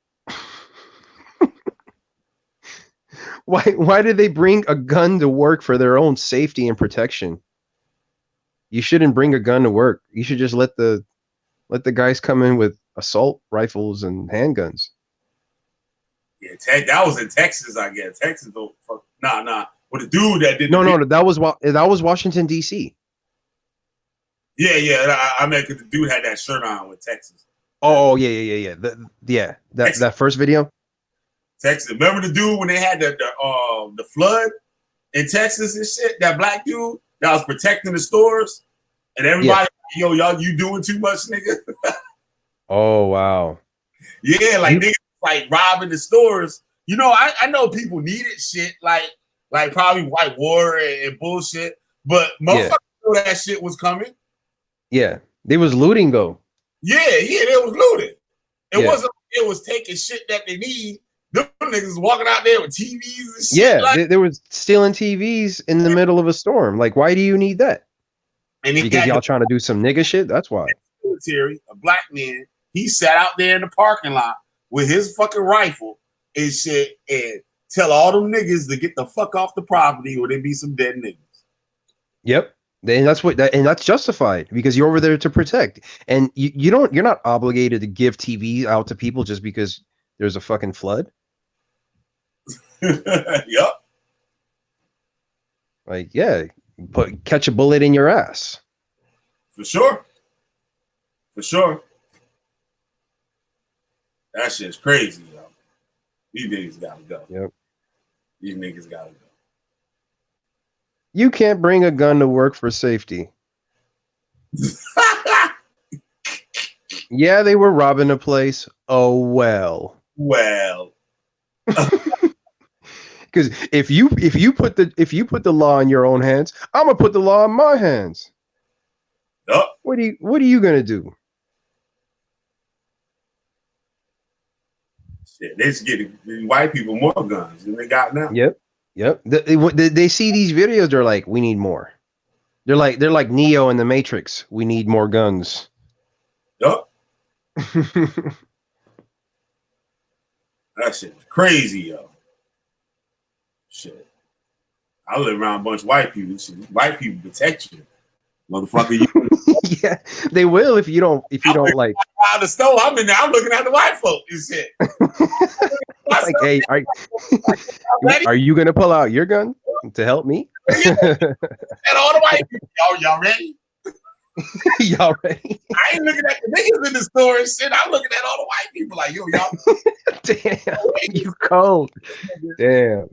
Why did they bring a gun to work for their own safety and protection? You shouldn't bring a gun to work. You should just let the guys come in with assault rifles and handguns. Yeah, that was in Texas, I guess. Texas don't fuck. Nah. With the dude that did. No, that was Washington D.C. Yeah. I mean, because the dude had that shirt on with Texas. Oh yeah. That first video. Texas. Remember the dude when they had the flood in Texas and shit? That black dude that was protecting the stores, and everybody, y'all, you doing too much, nigga. Oh wow. Yeah, like niggas like robbing the stores. You know, I know people needed shit. Like like probably white war and bullshit. But motherfuckers knew that shit was coming. Yeah, they was looting though. Yeah, they was looting. It wasn't. It was taking shit that they need. Them niggas walking out there with TVs and shit. Yeah, like, they was stealing TVs in the middle of a storm. Like, why do you need that? And because y'all trying to do some nigga shit. That's why. Military, a black man, he sat out there in the parking lot with his fucking rifle and shit, and tell all them niggas to get the fuck off the property, or there be some dead niggas. Yep. And that's justified because you're over there to protect. And you're not obligated to give TV out to people just because there's a fucking flood. Yep. Like, catch a bullet in your ass. For sure. That shit's crazy, yo. These niggas gotta go. Yep. These niggas gotta go. You can't bring a gun to work for safety. Yeah, they were robbing a place. Oh well. Well. Because if you put the law in your own hands, I'm gonna put the law in my hands. Yep. What are you gonna do? Shit, they just get white people more guns than they got now. Yep. They see these videos. They're like, we need more. They're like Neo in the Matrix. We need more guns. Yup. That shit's crazy, yo. Shit. I live around a bunch of white people. Shit. White people protect you, motherfucker. Yeah, they will if you don't like. Out the store, I'm in there. I'm looking at the white folk and shit. Like, hey, are you gonna pull out your gun to help me? And all the white people, y'all ready? Y'all ready? I ain't looking at the niggas in the store and shit. I'm looking at all the white people like, yo, y'all. Damn, you cold. Damn.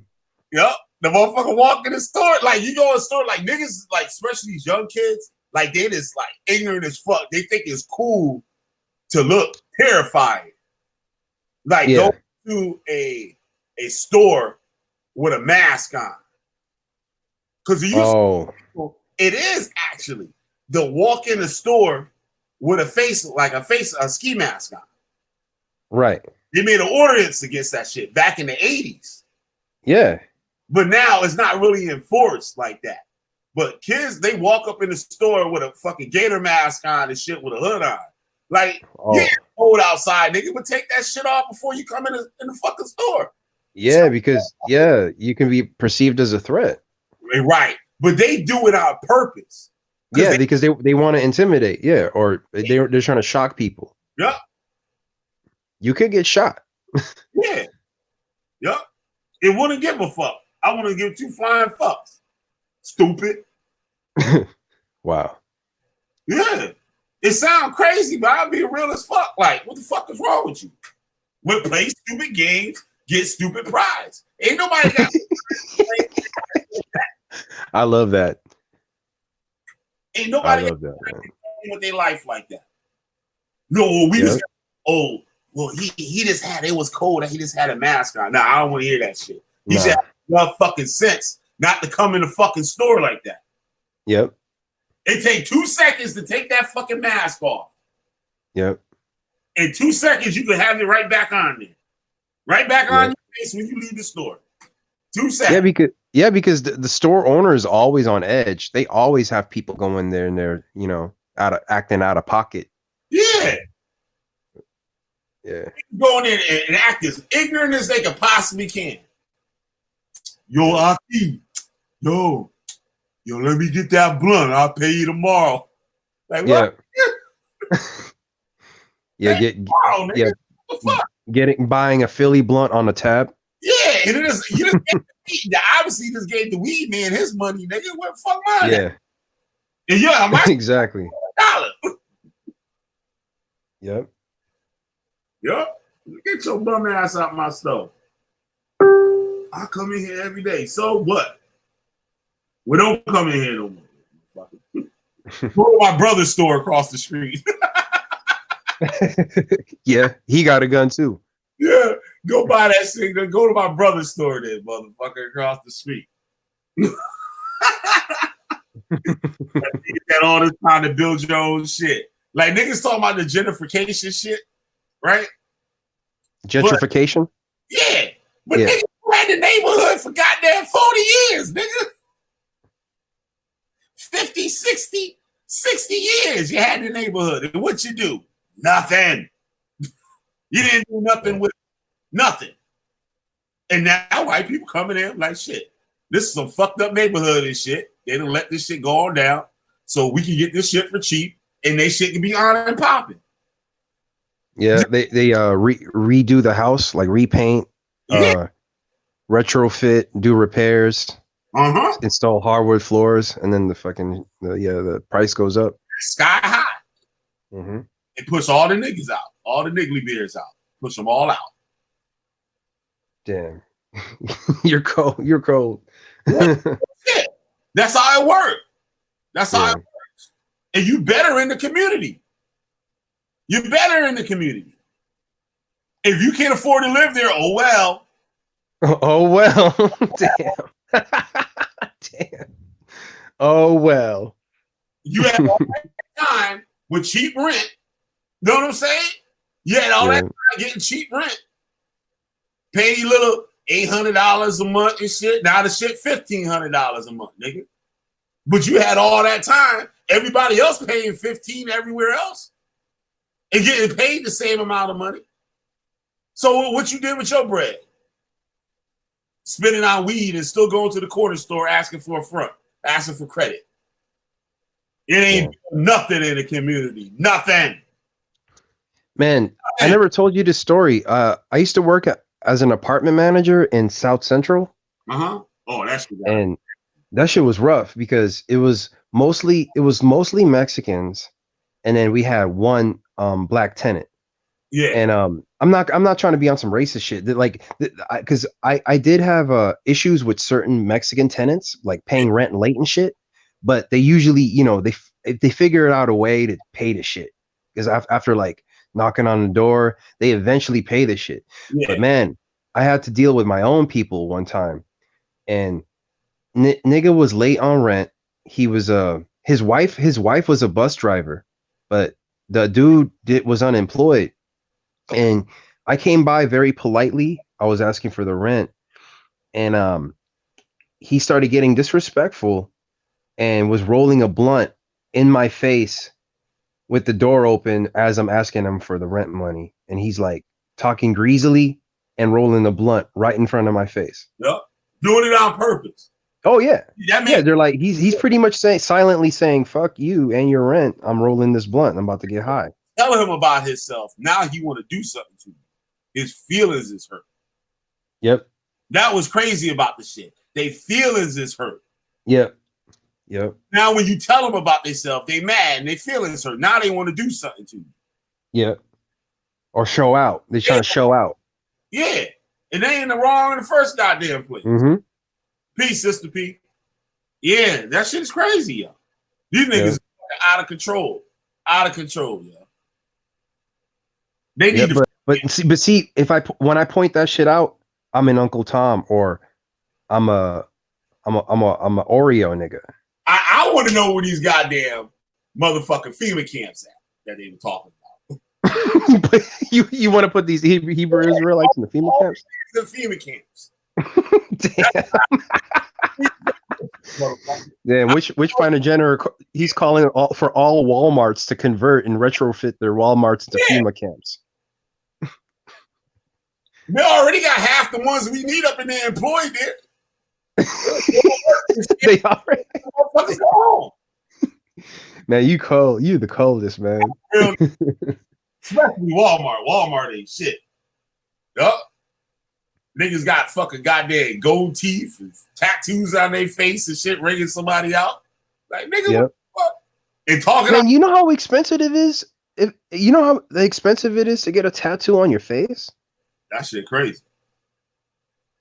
Yup. The motherfucker walk in the store. Like, you go in the store, like, niggas, like, especially these young kids, like, they just, like, ignorant as fuck. They think it's cool to look terrifying. Like, go to a store with a mask on. Because it is actually to walk in the store with a ski mask on. Right. They made an ordinance against that shit back in the 80s. Yeah. But now it's not really enforced like that. But kids, they walk up in the store with a fucking gator mask on and shit with a hood on. Like, yeah, cold outside, nigga, but take that shit off before you come in the fucking store. Yeah, because you can be perceived as a threat. Right. But they do it on purpose. Yeah, because they want to intimidate. Yeah, or they're trying to shock people. Yeah. You could get shot. Yeah. Yeah. It wouldn't give a fuck. I want to give two flying fucks. Stupid. Wow. Yeah. It sounds crazy, but I'll be real as fuck. Like, what the fuck is wrong with you? We play stupid games, get stupid prize. Ain't nobody got I love that. Ain't nobody got with their life like that. No, we just well, he just had, it was cold, he just had a mask on. Nah, I don't want to hear that shit. He just had enough fucking sense not to come in the fucking store like that. Yep. It take 2 seconds to take that fucking mask off. Yep. In 2 seconds, you can have it right back on there. Right back on your face when you leave the store. 2 seconds. Yeah, because the store owner is always on edge. They always have people going there and they're, acting out of pocket. Yeah. Yeah. Going in and act as ignorant as they can possibly can. Yo, Aki. Yo, let me get that blunt. I'll pay you tomorrow. Like, what? Buying a Philly blunt on the tab. Yeah, and you just gave the weed. Obviously, just gave the weed man his money, nigga. What the fuck mine? Yeah. And exactly. $1. Yep. Yep. Get your bum ass out my stove. I come in here every day. So what? We don't come in here no more. Go to my brother's store across the street. Yeah, he got a gun too. Yeah, go buy that thing. Go to my brother's store then, motherfucker, across the street. You had all this time to build your own shit. Like niggas talking about the gentrification shit, right? Gentrification? But, yeah. But yeah. niggas had the neighborhood for goddamn 40 years, nigga. 50, 60 years you had the neighborhood. And what you do? Nothing. You didn't do nothing with nothing. And now white people coming in like shit. This is some fucked up neighborhood and shit. They done let this shit go on down so we can get this shit for cheap and they shit can be on and popping. Yeah, they redo the house, like repaint, retrofit, do repairs, install hardwood floors, and then the price goes up. Sky high. Mm-hmm. They push all the niggas out, all the niggly bears out, push them all out. Damn, you're cold. You're cold. Yeah. That's how it works. That's how it works. And you better in the community. You're better in the community. If you can't afford to live there, oh well. Oh well. Damn. Damn. Oh well. You had all that time with cheap rent. Know what I'm saying? You had all that time getting cheap rent. Pay you little $800 a month and shit. Now the shit $1,500 a month, nigga. But you had all that time. Everybody else paying $15 everywhere else. And getting paid the same amount of money. So what you did with your bread? Spending on weed and still going to the corner store asking for a front, asking for credit. It ain't nothing in the community. Nothing. Man, I never told you this story. I used to work as an apartment manager in South Central. Oh, that's good. And that shit was rough because it was mostly Mexicans, and then we had one black tenant. Yeah. And I'm not trying to be on some racist shit. Because I did have issues with certain Mexican tenants, like paying rent late and shit. But they usually, they figure out a way to pay the shit. Because after like knocking on the door, they eventually pay the shit. Yeah. But man, I had to deal with my own people one time, and nigga was late on rent. He was his wife was a bus driver, but the dude was unemployed. And I came by very politely. I was asking for the rent, and he started getting disrespectful and was rolling a blunt in my face with the door open as I'm asking him for the rent money. And he's like talking greasily and rolling the blunt right in front of my face. Yep. Doing it on purpose. Oh yeah. They're like, he's pretty much silently saying, fuck you and your rent. I'm rolling this blunt. I'm about to get high. Tell him about himself. Now he want to do something to you. His feelings is hurt. Yep. That was crazy about the shit. They feelings is hurt. Yep. Now when you tell them about themselves, they mad and they feelings hurt. Now they want to do something to you. Yep. Or show out. They're trying to show out. Yeah. And they ain't the wrong in the first goddamn place. Mm-hmm. Peace, Sister P. Yeah, that shit is crazy, yo. These niggas are out of control. Out of control, yo. They need to. But see, when I point that shit out, I'm an Uncle Tom or I'm a Oreo nigga. I want to know where these goddamn motherfucking FEMA camps at that they were talking about. But you want to put these Hebrew Israelites in the FEMA camps? The FEMA camps. Damn. Which finer gender he's calling for all Walmarts to convert and retrofit their Walmarts into FEMA camps. They already got half the ones we need up in there employed there. They already. Man, you cold. You the coldest, man. Especially Walmart. Walmart ain't shit. Yup. Niggas got fucking goddamn gold teeth and tattoos on their face and shit, ringing somebody out. Like, nigga, what the fuck? And talking. Man, you know how expensive it is? You know how expensive it is to get a tattoo on your face? That shit crazy.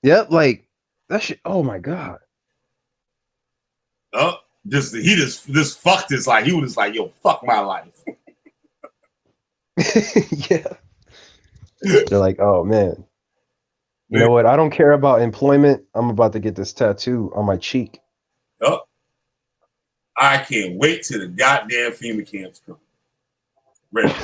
Yep, like that shit. Oh my god. Oh, he just fucked his life. He was just like, yo, fuck my life. Yeah. They're like, oh man. You know what? I don't care about employment. I'm about to get this tattoo on my cheek. Oh, I can't wait till the goddamn FEMA camps come. Really.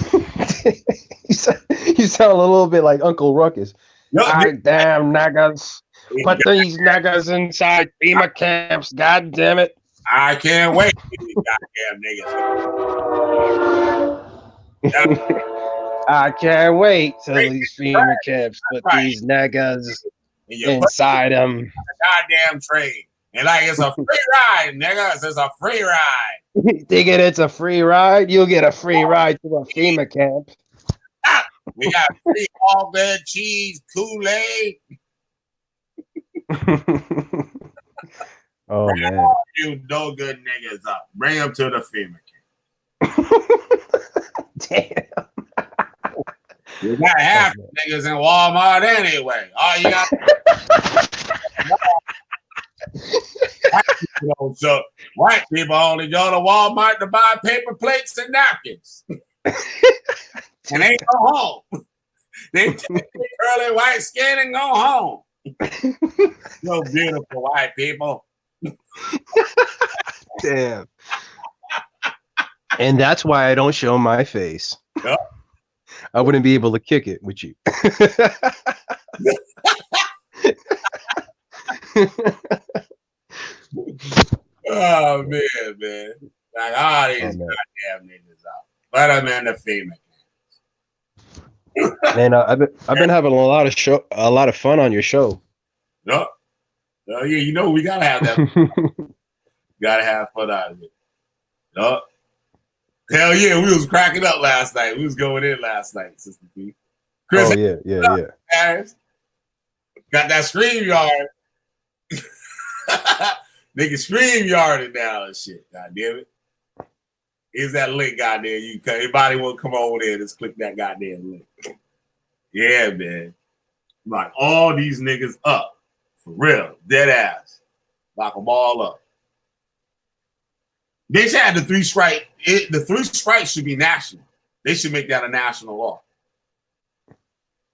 you sound a little bit like Uncle Ruckus. Yup, Damn niggas. Put these niggas inside FEMA camps. God damn it. I can't wait till these goddamn niggas. I can't wait till these FEMA camps put these niggas inside them. Goddamn train. And like it's a free ride, niggas. It's a free ride. Thinking it's a free ride? You'll get a free ride to a FEMA camp. We got free all good cheese, Kool-Aid. Oh bring man. all you no good niggas up. Bring them to the FEMA camp. Damn. You got half the niggas in Walmart anyway. All you got. White people only go to Walmart to buy paper plates and napkins. And they go home. They take their curly white skin and go home. So beautiful white people. Damn. And that's why I don't show my face. Yep. I wouldn't be able to kick it with you. Oh man. Like all these goddamn niggas out. But I'm in the FEMA. Man, I've been having a lot of fun on your show. Yup. Yeah, you know we gotta have that. Gotta have fun out of it. Yup. Hell yeah, we was cracking up last night. We was going in last night, Sister P. Chris, yeah. Harris, got that stream yard. Nigga stream yarded down and shit. God damn it. Here's that link, goddamn. Anybody want to come over there, just click that goddamn link. Yeah, man. Lock all these niggas up. For real. Dead ass. Lock them all up. They should have the 3 strike. The 3 strikes should be national. They should make that a national law.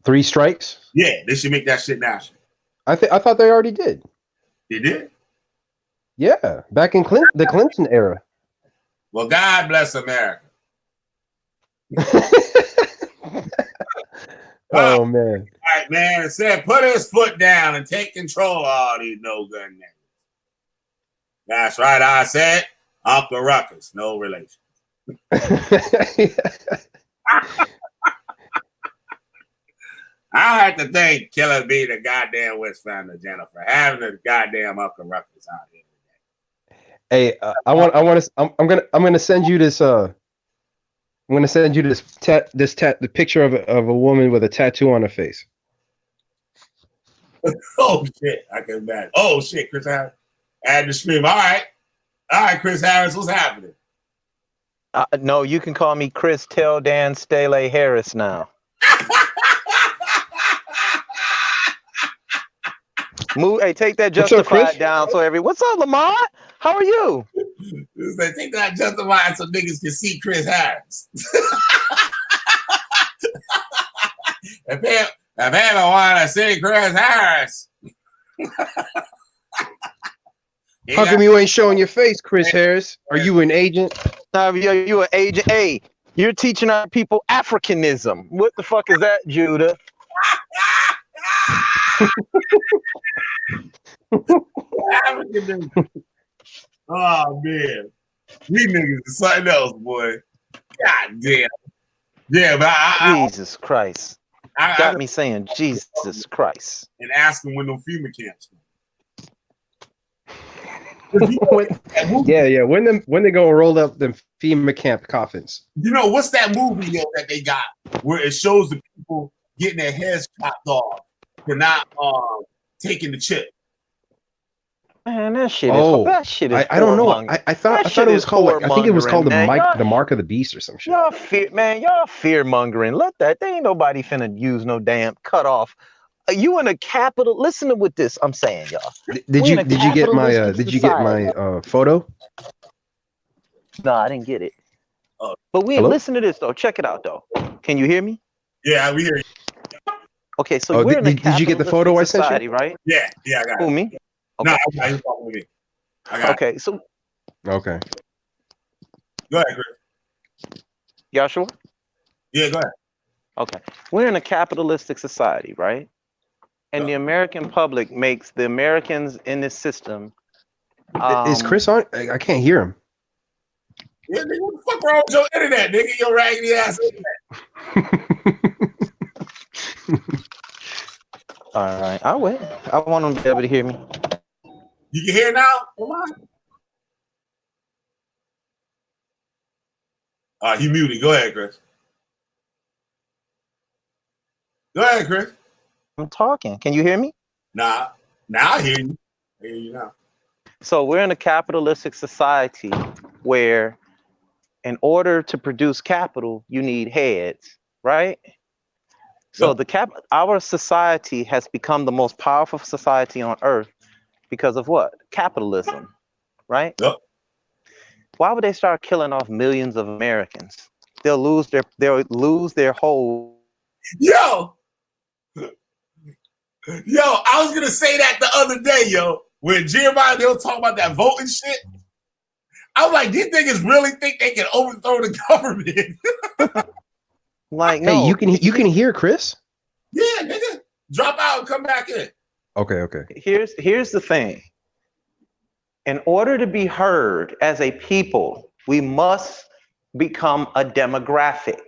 3 strikes? Yeah, they should make that shit national. I thought they already did. They did? Yeah, back in the Clinton era. Well, God bless America. Oh man. All right, man. It said put his foot down and take control of all these no good niggas. That's right, I said Uncle Ruckus, no relation. I have to thank Killer B, the goddamn West Family Jennifer, having the goddamn Uncle Ruckus out here. Hey, I'm gonna send you this. I'm gonna send you the picture of a woman with a tattoo on her face. Oh shit! I can imagine. Oh shit! Chris Harris add the stream. All right, Chris Harris, what's happening? No, you can call me Chris Tell Dan Staley Harris now. Move, hey, take that Justified down so what's up, Lamar? How are you? Take that Justified so niggas can see Chris Harris. If they want to see Chris Harris. How come you ain't showing your face, Chris Harris? Are you an agent? No, you an agent. Hey, you're teaching our people Africanism. What the fuck is that, Judah? Oh man, we niggas is something else, boy. God damn. Yeah, but Jesus Christ. Got me saying Jesus Christ. And ask them when no FEMA camps Yeah. When they go roll up them FEMA camp coffins. You know what's that movie that they got where it shows the people getting their heads chopped off for not taking the chip? Man, that shit is. I don't know. I thought it was called. I think it was called the Mark of the Beast or some shit. Y'all fear mongering. Let that. There ain't nobody finna use no damn cutoff. You in a capital? Listen to what this I'm saying, y'all. Did you get my photo? No, I didn't get it. But listen to this though. Check it out though. Can you hear me? Yeah, we hear you. Okay, so we're in a did you get the photo I sent you? Right? Yeah, I got it. Who, me? Okay. No, I was talking with me. I got Okay, so Okay. Go ahead, Chris. y'all sure? Yeah, go ahead. Okay. We're in a capitalistic society, right? And the American public makes the Americans in this system. Is Chris on? I can't hear him. Yeah, nigga, what the fuck wrong with your internet, nigga? Your raggedy ass internet. All right, I'll wait. I want them to be able to hear me. You can hear now? Come on. All right, he muted. Go ahead, Chris. Go ahead, Chris. I'm talking. Can you hear me? Nah. Now I hear you. I hear you now. So we're in a capitalistic society where in order to produce capital, you need heads, right? So our society has become the most powerful society on earth because of what? Capitalism, right? Yep. Why would they start killing off millions of Americans? They'll lose their whole. Yo, I was gonna say that the other day, yo, when Jeremiah, they were talking about that voting shit. I was like, these niggas really think they can overthrow the government? Like, hey, no. you can hear Chris? Yeah, nigga. Drop out and come back in. Okay. Here's the thing. In order to be heard as a people, we must become a demographic,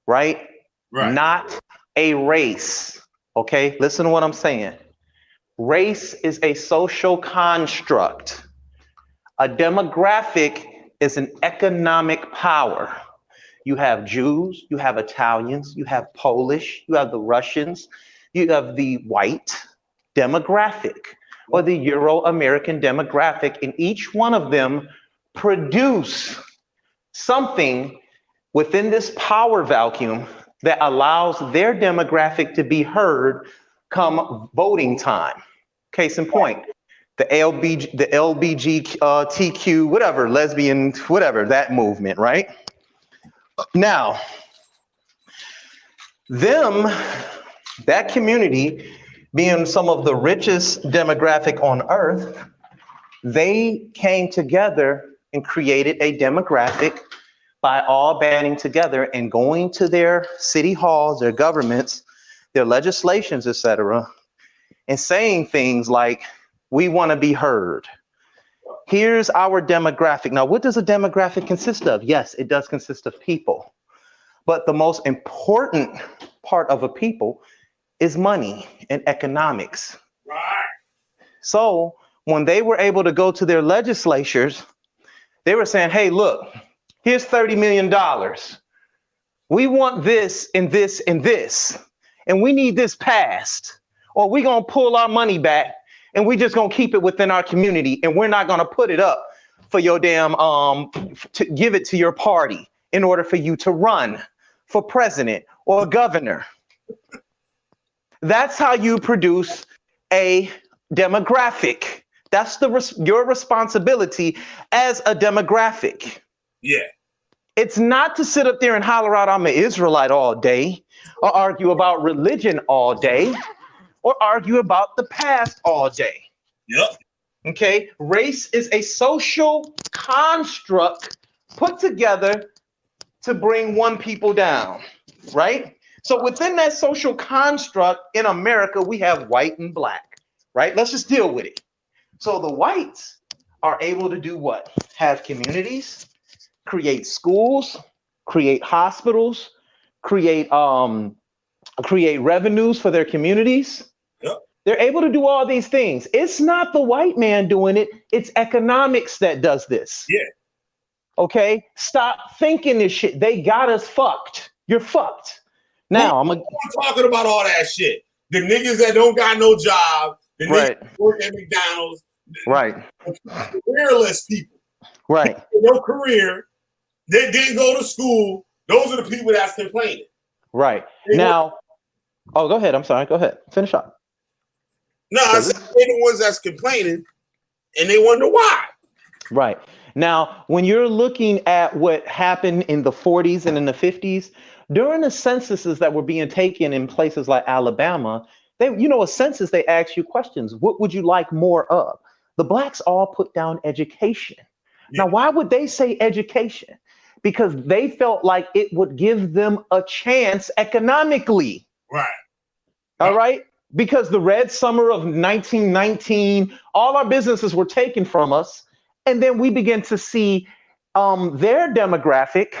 right? Not a race. Okay, listen to what I'm saying. Race is a social construct. A demographic is an economic power. You have Jews, you have Italians, you have Polish, you have the Russians, you have the white demographic or the Euro-American demographic, and each one of them produce something within this power vacuum that allows their demographic to be heard come voting time. Case in point, the LBGTQ, whatever, lesbian, whatever, that movement, right? Now, that community being some of the richest demographic on earth, they came together and created a demographic by all banding together and going to their city halls, their governments, their legislations, etc., and saying things like, we want to be heard. Here's our demographic. Now, what does a demographic consist of? Yes, it does consist of people. But the most important part of a people is money and economics. Right. So when they were able to go to their legislatures, they were saying, hey, look, here's $30 million. We want this and this and this, and we need this passed, or we're going to pull our money back and we're just going to keep it within our community, and we're not going to put it up for your damn, to give it to your party in order for you to run for president or governor. That's how you produce a demographic. That's your responsibility as a demographic. Yeah. It's not to sit up there and holler out, I'm an Israelite all day, or argue about religion all day, or argue about the past all day. Yep. Okay. Race is a social construct put together to bring one people down, right? So within that social construct in America, we have white and black, right? Let's just deal with it. So the whites are able to do what? Have communities, create schools, create hospitals, create revenues for their communities. Yep. They're able to do all these things. It's not the white man doing it. It's economics that does this. Yeah. Okay, stop thinking this shit. They got us fucked. You're fucked. Now I'm talking about all that shit. The niggas that don't got no job, the niggas that work at McDonald's, right? Careerless people, right? No career. They didn't go to school. Those are the people that's complaining. Right. Now, oh, go ahead. I'm sorry. Go ahead. Finish up. No, I said they're the ones that's complaining, and they wonder why. Right. Now, when you're looking at what happened in the 40s and in the 50s, during the censuses that were being taken in places like Alabama, a census, they ask you questions. What would you like more of? the blacks all put down education. Now, why would they say education? Because they felt like it would give them a chance economically. Right. All right. Because the red summer of 1919, all our businesses were taken from us. And then we began to see their demographic,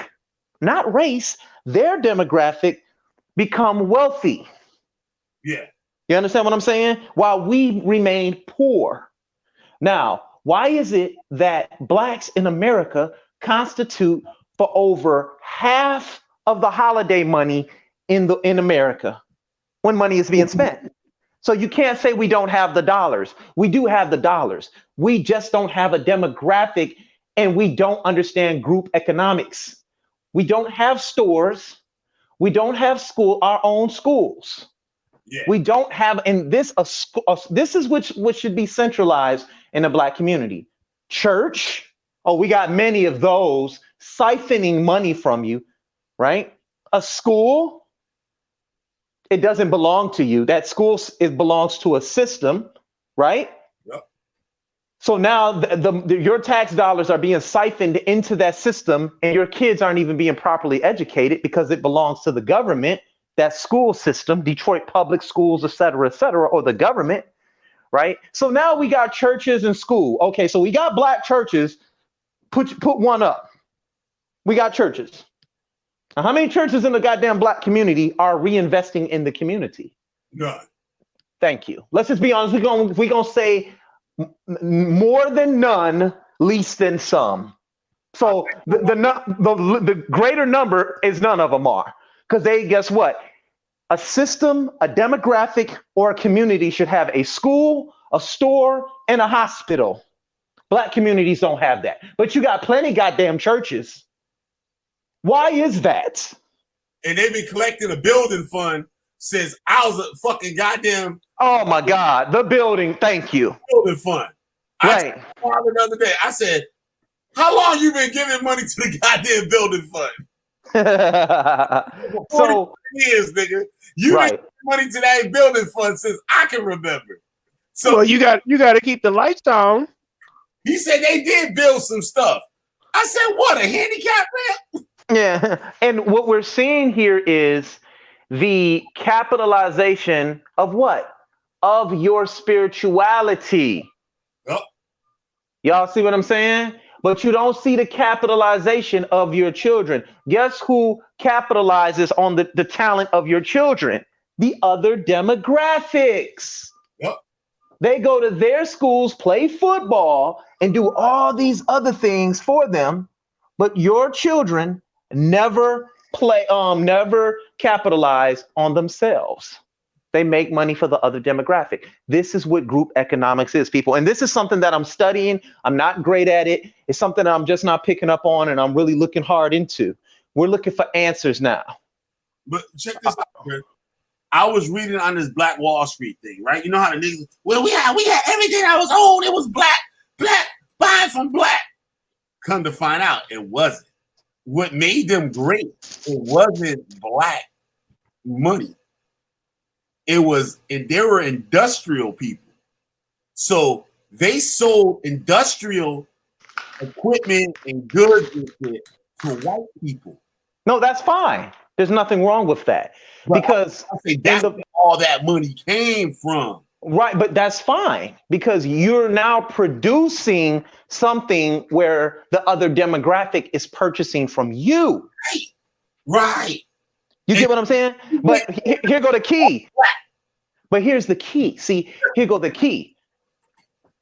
not race, their demographic become wealthy. Yeah. You understand what I'm saying? While we remained poor. Now, why is it that blacks in America constitute for over half of the holiday money in America when money is being spent? So you can't say we don't have the dollars. We do have the dollars. We just don't have a demographic, and we don't understand group economics. We don't have stores. We don't have our own schools. Yeah. We don't have, and this is which should be centralized in the black community. Church. Oh, we got many of those siphoning money from you, right? A school. It doesn't belong to you. That school, it belongs to a system, right? Yep. So now your tax dollars are being siphoned into that system, and your kids aren't even being properly educated because it belongs to the government, that school system, Detroit public schools, et cetera, or the government, right? So now we got churches and school. Okay, so we got black churches. Put one up. We got churches. Now, how many churches in the goddamn black community are reinvesting in the community? None. Thank you. Let's just be honest. We're gonna say more than none, least than some. So the greater number is none of them are, because they, guess what? A system, a demographic, or a community should have a school, a store, and a hospital. Black communities don't have that, but you got plenty goddamn churches. Why is that? And they've been collecting a building fund since I was a fucking goddamn. Oh my God, the building. Thank you. Building fund. Right. I said the other day, I said, how long you been giving money to the goddamn building fund? 40 years, nigga. You been giving money to that building fund since I can remember. So well, you got to keep the lights on. He said they did build some stuff. I said, what, a handicap ramp? Yeah, and what we're seeing here is the capitalization of what? Of your spirituality. Yep. Y'all see what I'm saying? But you don't see the capitalization of your children. Guess who capitalizes on the talent of your children? The other demographics. Yep. They go to their schools, play football, and do all these other things for them, but your children never capitalize on themselves. They make money for the other demographic. This is what group economics is, people. And this is something that I'm studying. I'm not great at it. It's something that I'm just not picking up on, and I'm really looking hard into. We're looking for answers now. But check this out, man. I was reading on this Black Wall Street thing, right? You know how the niggas, well, we had everything that was old. It was black, buying from black. Come to find out, it wasn't. What made them great, it wasn't black money. They were industrial people. So they sold industrial equipment and goods and shit to white people. No, that's fine. There's nothing wrong with that. But because I say that's where all that money came from. Right, but that's fine because you're now producing something where the other demographic is purchasing from you. Right. You get what I'm saying? But here go the key. But here's the key. See, here go the key.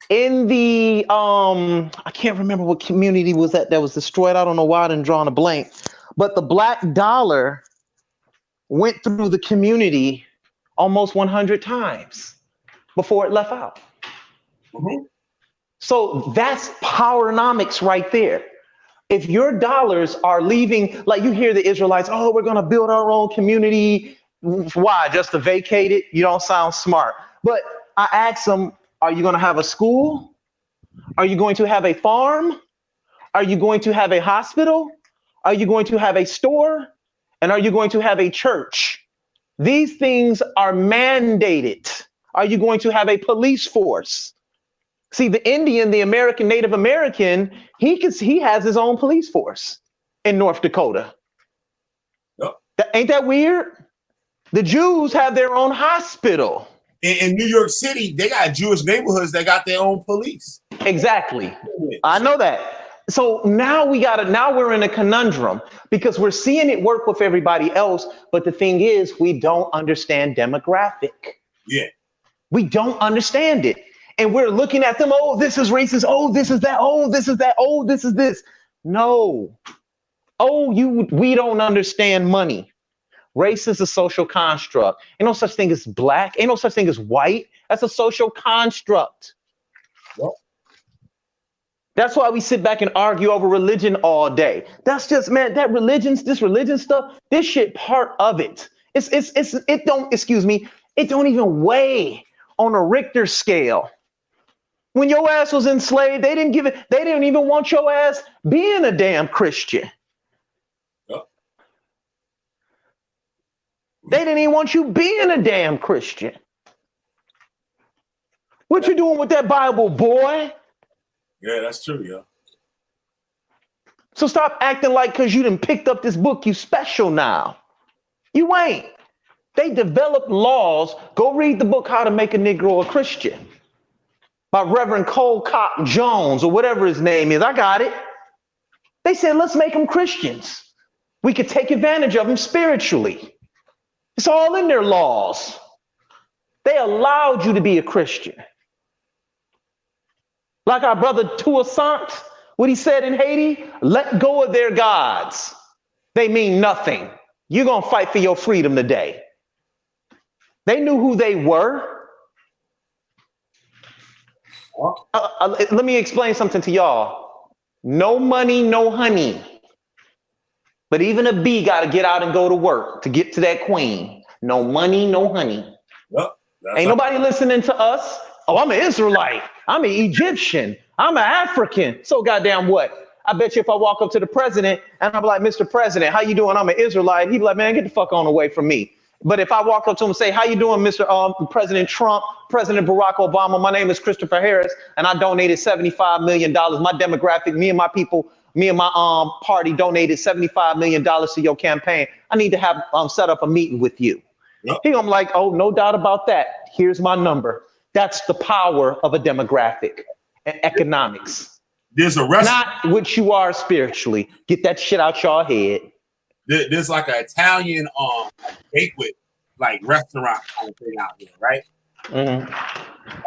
In the I can't remember what community was that was destroyed. I don't know why I didn't draw a blank. But the black dollar went through the community almost 100 times before it left out. Mm-hmm. So that's powernomics right there. If your dollars are leaving, like you hear the Israelites, oh, we're going to build our own community. Why? Just to vacate it? You don't sound smart. But I asked them, are you going to have a school? Are you going to have a farm? Are you going to have a hospital? Are you going to have a store? And are you going to have a church? These things are mandated. Are you going to have a police force? See, the Indian, the American, Native American, he has his own police force in North Dakota. Yep. Ain't that weird? The Jews have their own hospital. In New York City, they got Jewish neighborhoods that got their own police. Exactly. I know that. So now we're in a conundrum because we're seeing it work with everybody else. But the thing is, we don't understand demographic. Yeah. We don't understand it. And we're looking at them. Oh, this is racist. Oh, this is that. Oh, this is that. Oh, this is this. No. Oh, we don't understand money. Race is a social construct. Ain't no such thing as black. Ain't no such thing as white. That's a social construct. Yep. That's why we sit back and argue over religion all day. That's just, man, this religion stuff, this shit part of it. It don't even weigh on a Richter scale. When your ass was enslaved, they didn't even want your ass being a damn Christian. They didn't even want you being a damn Christian. What you doing with that Bible, boy? Yeah, that's true, yeah. So stop acting like because you done picked up this book, you special now. You ain't. They developed laws. Go read the book, How to Make a Negro a Christian, by Reverend Cole Cock Jones or whatever his name is. I got it. They said, let's make them Christians. We could take advantage of them spiritually. It's all in their laws. They allowed you to be a Christian. Like our brother Toussaint, what he said in Haiti, let go of their gods. They mean nothing. You're going to fight for your freedom today. They knew who they were. Let me explain something to y'all. No money, no honey. But even a bee got to get out and go to work to get to that queen. No money, no honey. Yep, ain't nobody listening to us. Oh, I'm an Israelite. I'm an Egyptian. I'm an African. So goddamn what? I bet you if I walk up to the president and I'm like, Mr. President, how you doing? I'm an Israelite. He'd be like, man, get the fuck on away from me. But if I walk up to him and say, how you doing, Mr. President Trump, President Barack Obama, my name is Christopher Harris, and I donated $75 million. My demographic, me and my people, me and my party donated $75 million to your campaign. I need to have set up a meeting with you. Yep. I'm like, oh, no doubt about that. Here's my number. That's the power of a demographic and economics. There's a not what you are spiritually. Get that shit out your head. There's like an Italian banquet, like restaurant kind of thing out here, right? Mm-hmm.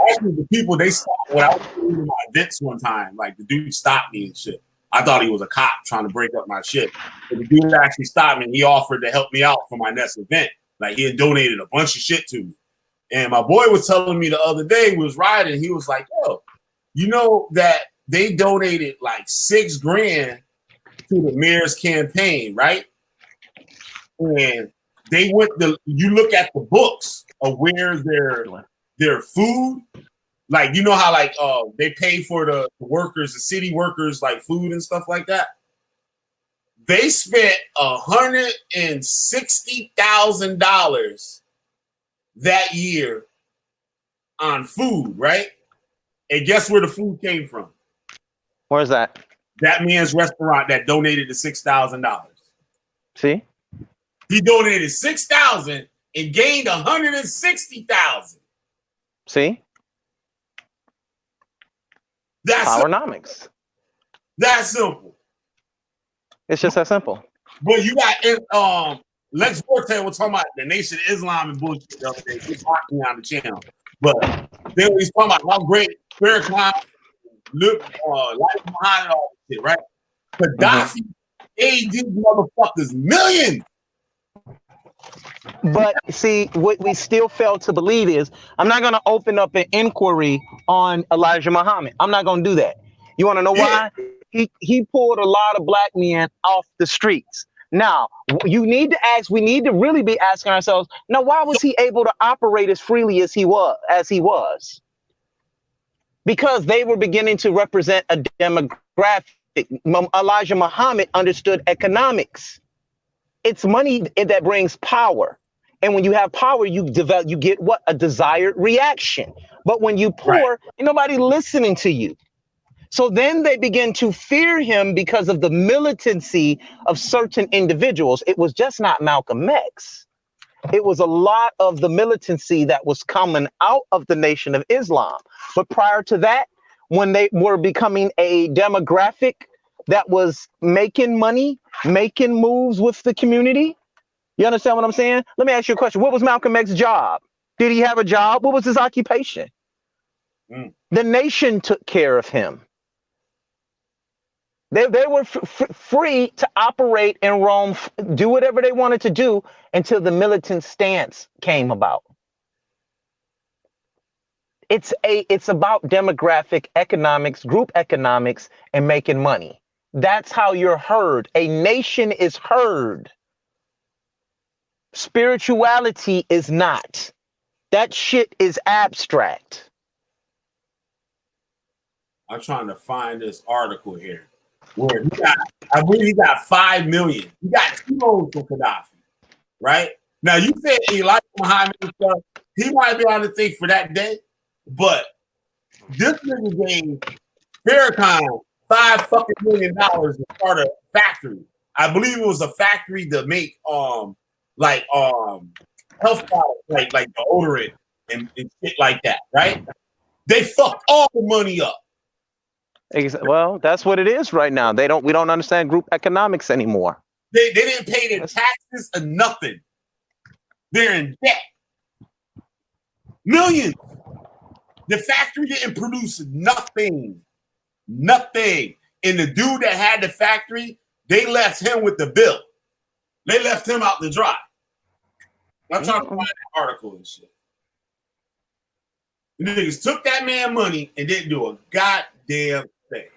Actually, the people they stopped when I was doing my events one time. Like the dude stopped me and shit. I thought he was a cop trying to break up my shit, but the dude actually stopped me. And he offered to help me out for my next event. Like he had donated a bunch of shit to me. And my boy was telling me the other day, we was riding. He was like, "Yo, you know that they donated like $6 grand to the mayor's campaign, right?" And they went you look at the books of where their food, like, you know how like they pay for the workers, the city workers, like food and stuff like that. They spent $160,000 that year on food, right? And guess where the food came from? Where's that? That man's restaurant that donated the $6,000. See? He donated $6,000 and gained $160,000. See? That's Powernomics. That's simple. It's just that simple. But you got Lex Forte was talking about the Nation of Islam and bullshit the other day. He's watching me on the channel. But then he's talking about how great Farrakhan look life behind all this shit, right? Gaddafi paid these motherfuckers millions. But see, what we still fail to believe is I'm not going to open up an inquiry on Elijah Muhammad. I'm not going to do that. You want to know why? He pulled a lot of black men off the streets. Now, we need to really be asking ourselves, now, why was he able to operate as freely as he was? Because they were beginning to represent a demographic. Elijah Muhammad understood economics. It's money that brings power. And when you have power, you get what? A desired reaction. But when you poor, ain't nobody listening to you. So then they begin to fear him because of the militancy of certain individuals. It was just not Malcolm X. It was a lot of the militancy that was coming out of the Nation of Islam. But prior to that, when they were becoming a demographic that was making money, making moves with the community. You understand what I'm saying? Let me ask you a question. What was Malcolm X's job? Did he have a job? What was his occupation? The nation took care of him. They were free to operate in Rome, do whatever they wanted to do until the militant stance came about. It's about demographic economics, group economics, and making money. That's how you're heard. A nation is heard. Spirituality is not. That shit is abstract. I'm trying to find this article here where I believe he got 5 million. He got 2 loans from Gaddafi, right? Now you said Elijah Muhammad and stuff, he might be on the thing for that day, but this nigga gave Farrakhan $5 million to start a factory. I believe it was a factory to make health products like deodorant and shit like that, right? They fucked all the money up. Well, that's what it is right now. We don't understand group economics anymore. They didn't pay their taxes or nothing. They're in debt. Millions. The factory didn't produce nothing. Nothing. And the dude that had the factory, they left him with the bill. They left him out to dry. I'm trying to find that article and shit. The niggas took that man money and didn't do a goddamn thing.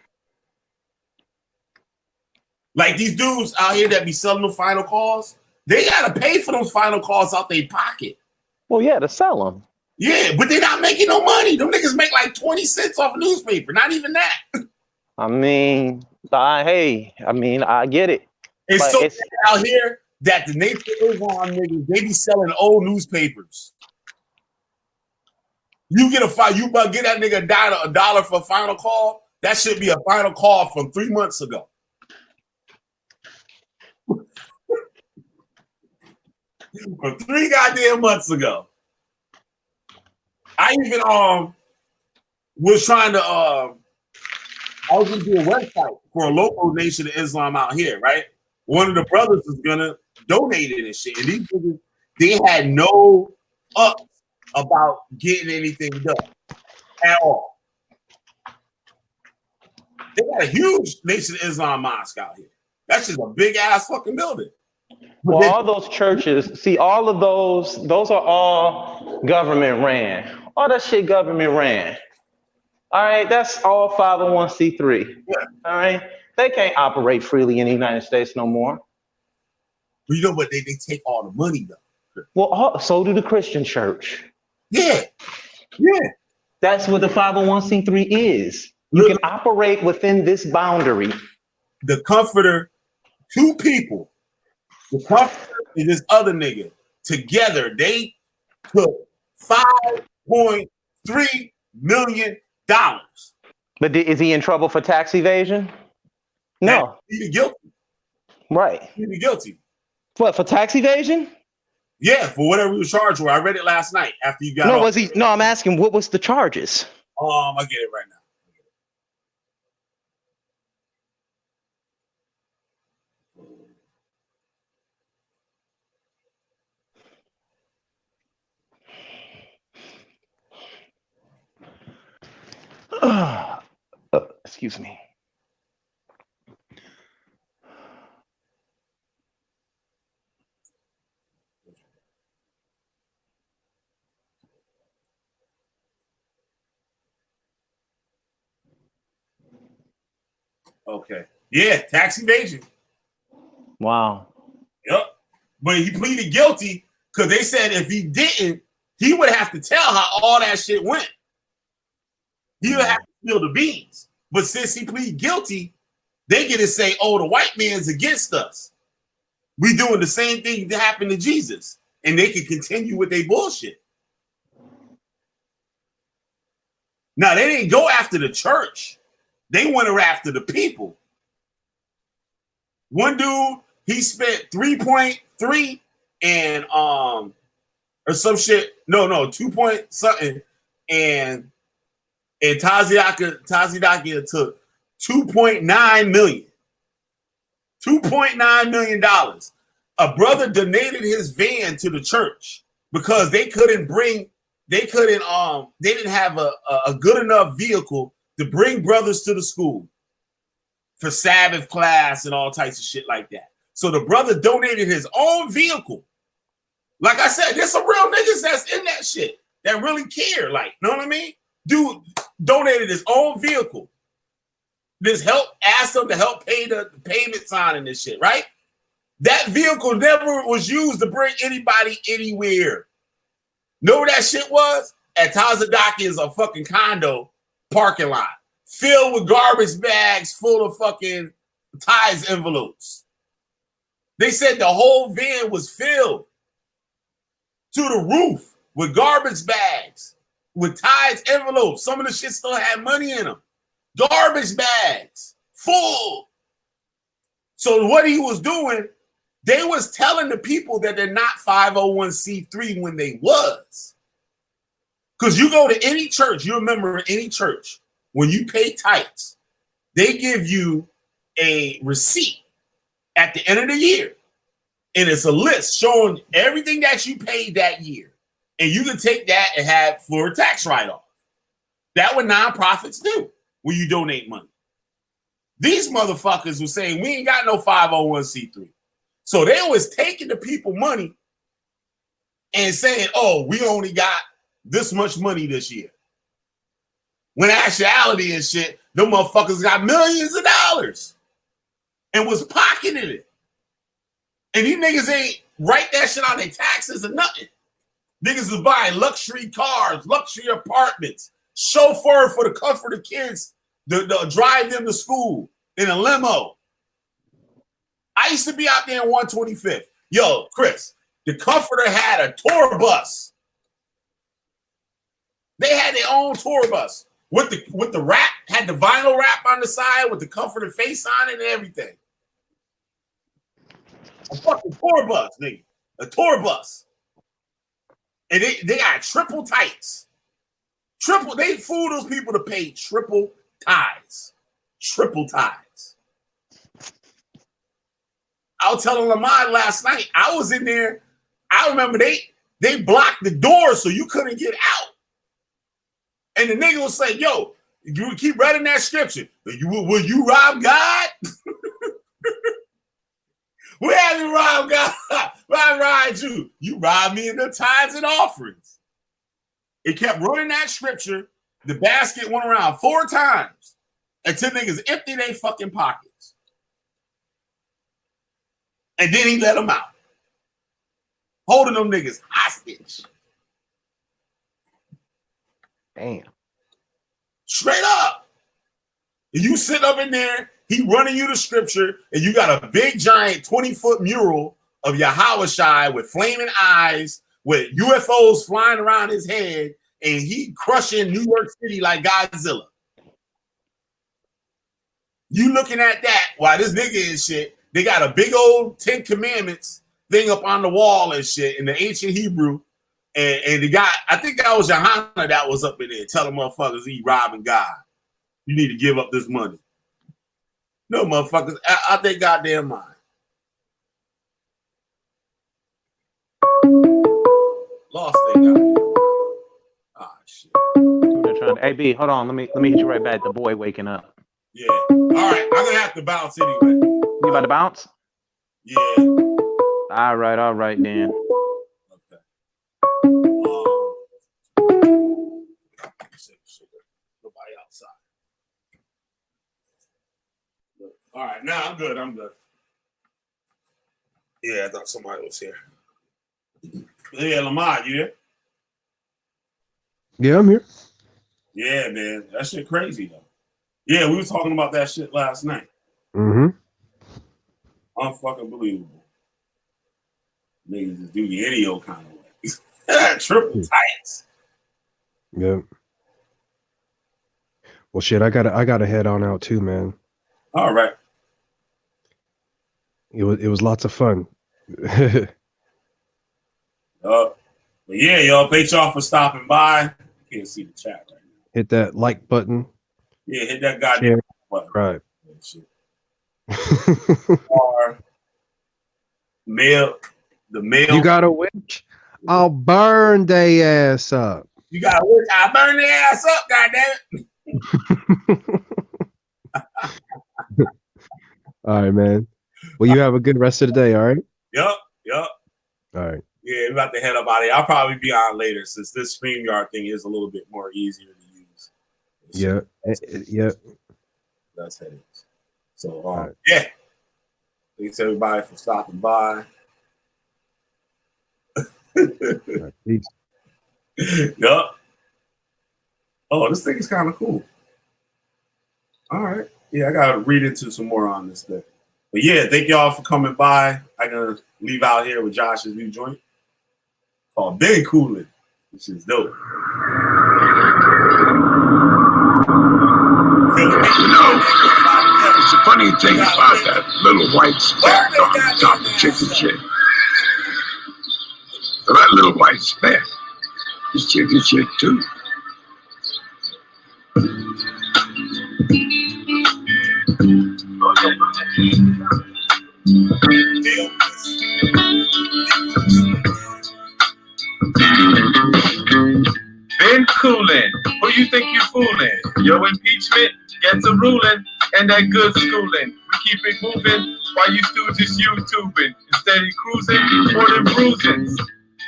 Like these dudes out here that be selling the final calls, they gotta pay for those final calls out their pocket. Well, yeah, to sell them. Yeah, but they're not making no money. Them niggas make like 20 cents off a newspaper. Not even that. I mean, I get it. It's so bad out here that the Nation of Islam niggas, they be selling old newspapers. You get you about get that nigga a dollar for a final call. That should be a final call from 3 months ago. From 3 goddamn months ago. I even was trying to I was gonna do a website for a local Nation of Islam out here, right? One of the brothers was gonna donate it and shit. And these niggas, they had no ups about getting anything done at all. They got a huge Nation of Islam mosque out here. That's just a big ass fucking building. Well, all those churches, see, all of those are all government ran. All that shit government ran. All right, that's all 501c3. Yeah. All right, they can't operate freely in the United States no more. But you know what? They take all the money though. Well, so do the Christian church. Yeah. Yeah. That's what the 501c3 is. You can operate within this boundary. The Comforter, 2 people, the Comforter and this other nigga, together, they took $5.3 million. But is he in trouble for tax evasion? No. He's guilty. Right. He's guilty. What, for tax evasion? Yeah, for whatever he was charged with. I read it last night after you got off. No, I'm asking, what was the charges? I get it right now. Excuse me. Okay. Yeah, tax evasion. Wow. Yep. But he pleaded guilty because they said if he didn't, he would have to tell how all that shit went. He would have to spill the beans. But since he pleaded guilty, they get to say, oh, the white man's against us. We doing the same thing that happened to Jesus. and they can continue with their bullshit. Now, they didn't go after the church. They went after the people. One dude, he spent 3.3 and or some shit. No, 2 point something. And Tazidakia took $2.9 million. $2.9 million. A brother donated his van to the church because they didn't have a good enough vehicle to bring brothers to the school for Sabbath class and all types of shit like that. So the brother donated his own vehicle. Like I said, there's some real niggas that's in that shit that really care. Like, you know what I mean? Dude donated his own vehicle. Asked them to help pay the payments on and this shit, right? That vehicle never was used to bring anybody anywhere. Know what that shit was? At Tazidaki's a fucking condo parking lot filled with garbage bags full of fucking ties envelopes. They said the whole van was filled to the roof with garbage bags, with ties envelopes. Some of the shit still had money in them. Garbage bags, full. So what he was doing, they was telling the people that they're not 501c3 when they was. Because you go to any church, you remember any church, when you pay tithes, they give you a receipt at the end of the year. And it's a list showing everything that you paid that year. And you can take that and have for a tax write-off. That's what nonprofits do when you donate money. These motherfuckers were saying, we ain't got no 501c3. So they was taking the people money and saying, oh, we only got this much money this year. When actuality and shit, them motherfuckers got millions of dollars and was pocketing it. And these niggas ain't write that shit on their taxes or nothing. Niggas is buying luxury cars, luxury apartments, chauffeur for the comfort of kids to drive them to school in a limo. I used to be out there in 125th. Yo, Chris, the Comforter had a tour bus. They had their own tour bus with the wrap, had the vinyl wrap on the side with the Comforter face on it and everything. A fucking tour bus, nigga. A tour bus. And they got triple tights. They fool those people to pay triple ties. Triple ties. I was telling Lamont last night, I was in there. I remember they blocked the door so you couldn't get out. And the nigga was saying, yo, you keep reading that scripture. Will you rob God? We haven't robbed God. I robbed you. You robbed me in the tithes and offerings. It kept running that scripture. The basket went around 4 times until niggas empty their fucking pockets. And then he let them out. Holding them niggas hostage. Damn. Straight up. And you sit up in there, he running you the scripture, and you got a big giant 20-foot mural of Yahushua with flaming eyes, with UFOs flying around his head, and he crushing New York City like Godzilla. You looking at that while this nigga and shit, they got a big old 10 Commandments thing up on the wall and shit in the ancient Hebrew. And the guy, I think that was Johanna that was up in there telling motherfuckers he robbing God. You need to give up this money. No, motherfuckers, I think goddamn mind. Lost their goddamn mind. Ah, shit. Hey, B, hold on. Let me hit you right back. The boy waking up. Yeah. All right, I'm going to have to bounce anyway. You about to bounce? Yeah. All right, then. Okay. Nobody outside. All right, now I'm good. Yeah, I thought somebody was here. Yeah, Lamont, you there? Yeah, I'm here. Yeah, man. That shit crazy, though. Yeah, we were talking about that shit last night. Mm-hmm. Unfucking believable. Niggas just do you any old kind of way. Triple tights. Yep. Well, shit, I gotta head on out too, man. All right. It was lots of fun. But yeah, y'all, thank y'all for stopping by. Can't see the chat right now. Hit that like button. Yeah, hit that goddamn button. Right. The mail. You got a witch? I'll burn they ass up. You got a witch? I'll burn their ass up, goddamn. All right, man. Well, you have a good rest of the day, all right? Yup. All right. Yeah, we're about to head up out of here. I'll probably be on later since this StreamYard thing is a little bit more easier to use. Yeah. That's how it is. So, yeah. Thanks everybody for stopping by. Right, peace. Yup. Oh, this thing is kind of cool. All right. Yeah, I got to read into some more on this thing. But yeah, thank y'all for coming by. I'm going to leave out here with Josh's new joint called Been Coolin', which is dope. It's a funny thing about that little white speck on the top of chicken shit. That little white speck is chicken shit too. Been coolin'. Who you think you fooling? Your impeachment gets a ruling and that good schooling. We keep it moving while you stooges YouTubing. Instead of cruising for them bruisings.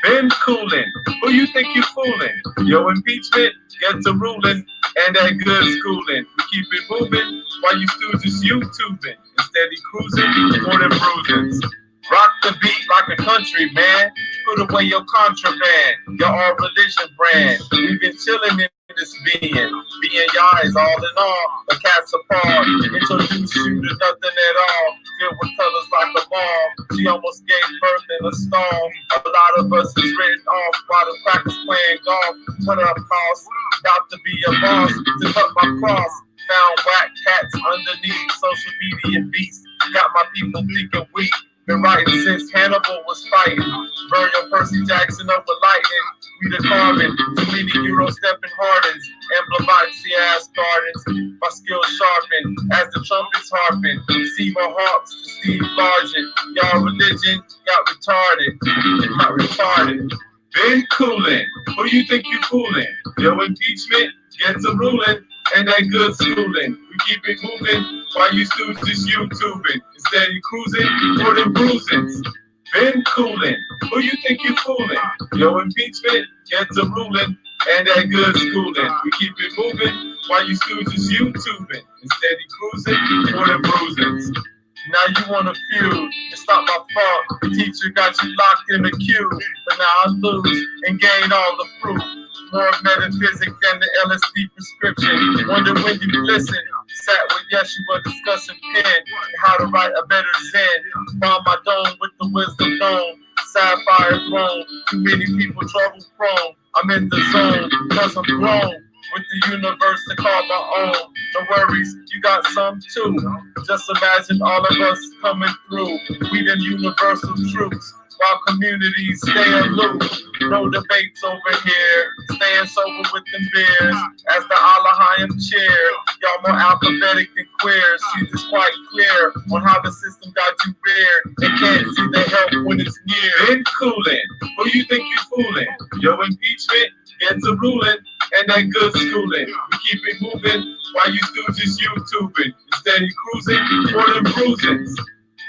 Been coolin'. Who you think you fooling? Your impeachment gets a ruling and that good schooling. We keep it moving while you stooges YouTubing. Instead of cruising for them bruisings. Rock the beat like a country, man. Put away your contraband, your all religion brand. We've been chilling in this being y'all is all in all. The cats apart, introduce you to nothing at all. Filled with colors like a bomb. She almost gave birth in a storm. A lot of us is written off while the crackers playing golf. Put up house, about to be a boss. To cut my cross. Found whack cats underneath social media beats. Got my people thinking weak. Been writing since Hannibal was fighting. Burn your Percy Jackson up with lightning. We the carbon. Too many Euro stepping hardens. Emblematic ass gardens. My skills sharpened as the trumpets harping. Seymour Hawks to Steve Largent. Y'all religion got retarded. Been coolin'. Who you think you fooling? Your impeachment gets a ruling and that good schooling. We keep it moving while you stooges YouTubing. Instead you cruising for them bruisings. Been coolin'. Who you think you fooling? Your impeachment gets a ruling and that good schooling. We keep it moving while you stooges YouTubing. Instead you cruising for them bruisings. Now you want to feud. It's not my fault. The teacher got you locked in the queue. But now I lose and gain all the proof. More metaphysic than the LSD prescription. Wonder when you listen. Sat with Yeshua discussing pen and how to write a better Zen. Found my dome with the wisdom dome. Sapphire throne. Too many people trouble prone. I'm in the zone because I'm grown. With the universe to call my own. No worries, you got some too. Just imagine all of us coming through. We the universal troops. While communities stay aloof. No debates over here. Staying sober with them beers. As the Allahayim chair. Y'all more alphabetic than queers. See this quite clear on how the system got you reared. They can't see the help when it's near. Been coolin'. Who you think you fooling? Your impeachment gets a ruling and that good schooling. We keep it moving while you stooges YouTubing. Instead you cruising for them bruisings.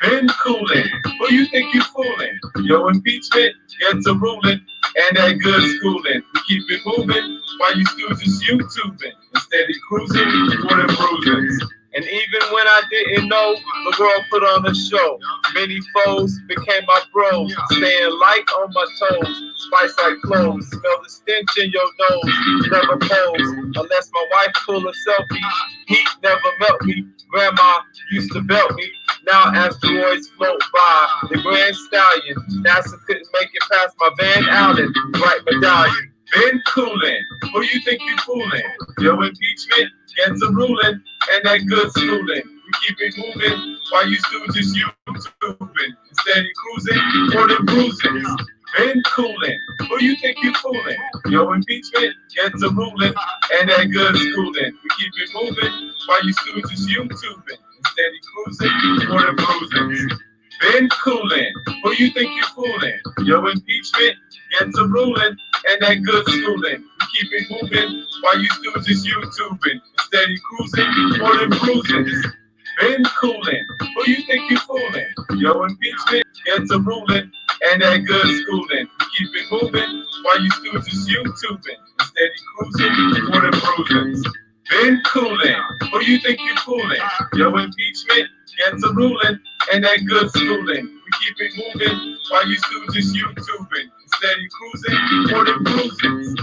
Been coolin'. Who you think you fooling? Your impeachment gets a ruling and that good schooling. We keep it moving while you stooges YouTubing. Instead of cruising for them bruisings. And even Even when I didn't know, the world put on a show. Many foes became my bros. Staying light on my toes. Spice like clothes. Smell the stench in your nose. Never pose. Unless my wife pull a selfie. Heat never melt me. Grandma used to belt me. Now asteroids float by. The Grand Stallion. NASA couldn't make it past my Van Allen. Right medallion. Been coolin'. Who you think you foolin'? Your impeachment gets a ruling. And that good schooling. We keep it moving while you stooges YouTubing. Steady cruising for them bruising. Been coolin'. Who you think you foolin'? Your impeachment gets a ruling. And that good schooling. We keep it moving while you stooges YouTubing. Steady cruising for them bruising. Been coolin'. Who you think you foolin'? Your impeachment gets a ruling. And that good schooling. We keep it moving while you stooges YouTubing. Steady cruising for them bruising. Been coolin'. Who you think you foolin'? Your impeachment gets a ruling. And that good schooling. We keep it moving while you stooges YouTubing. Steady cruising for them bruising. Been coolin'. Who you think you foolin'? Your impeachment gets a ruling. And that good schooling. We keep it moving while you stooges YouTubing. Steady cruising for them bruising.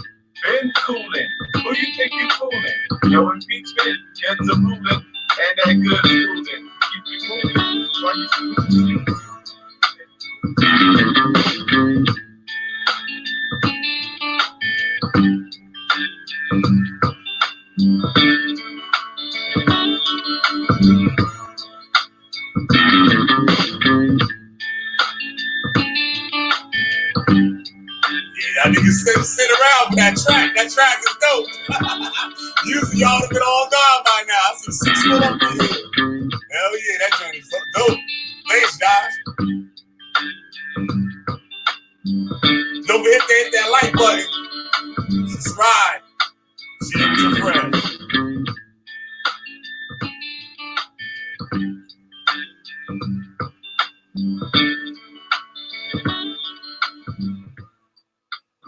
Been coolin'. Who you think you foolin'? Your impeachment gets a ruling. And that good schooling. Keep it moving while you stooges YouTubing. Y'all niggas sit around for that track. That track is dope. Usually y'all have been all gone by now. I see 6 more up here. Hell yeah, that joint is so dope. Thanks, guys. Don't forget to hit that like button. Subscribe. Share with your friends.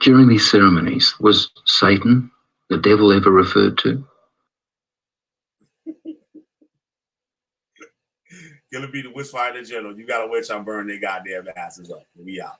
During these ceremonies, was Satan, the devil, ever referred to? Gonna be the Witchfinder General. You gotta wait till I'm burning their goddamn asses up. We out.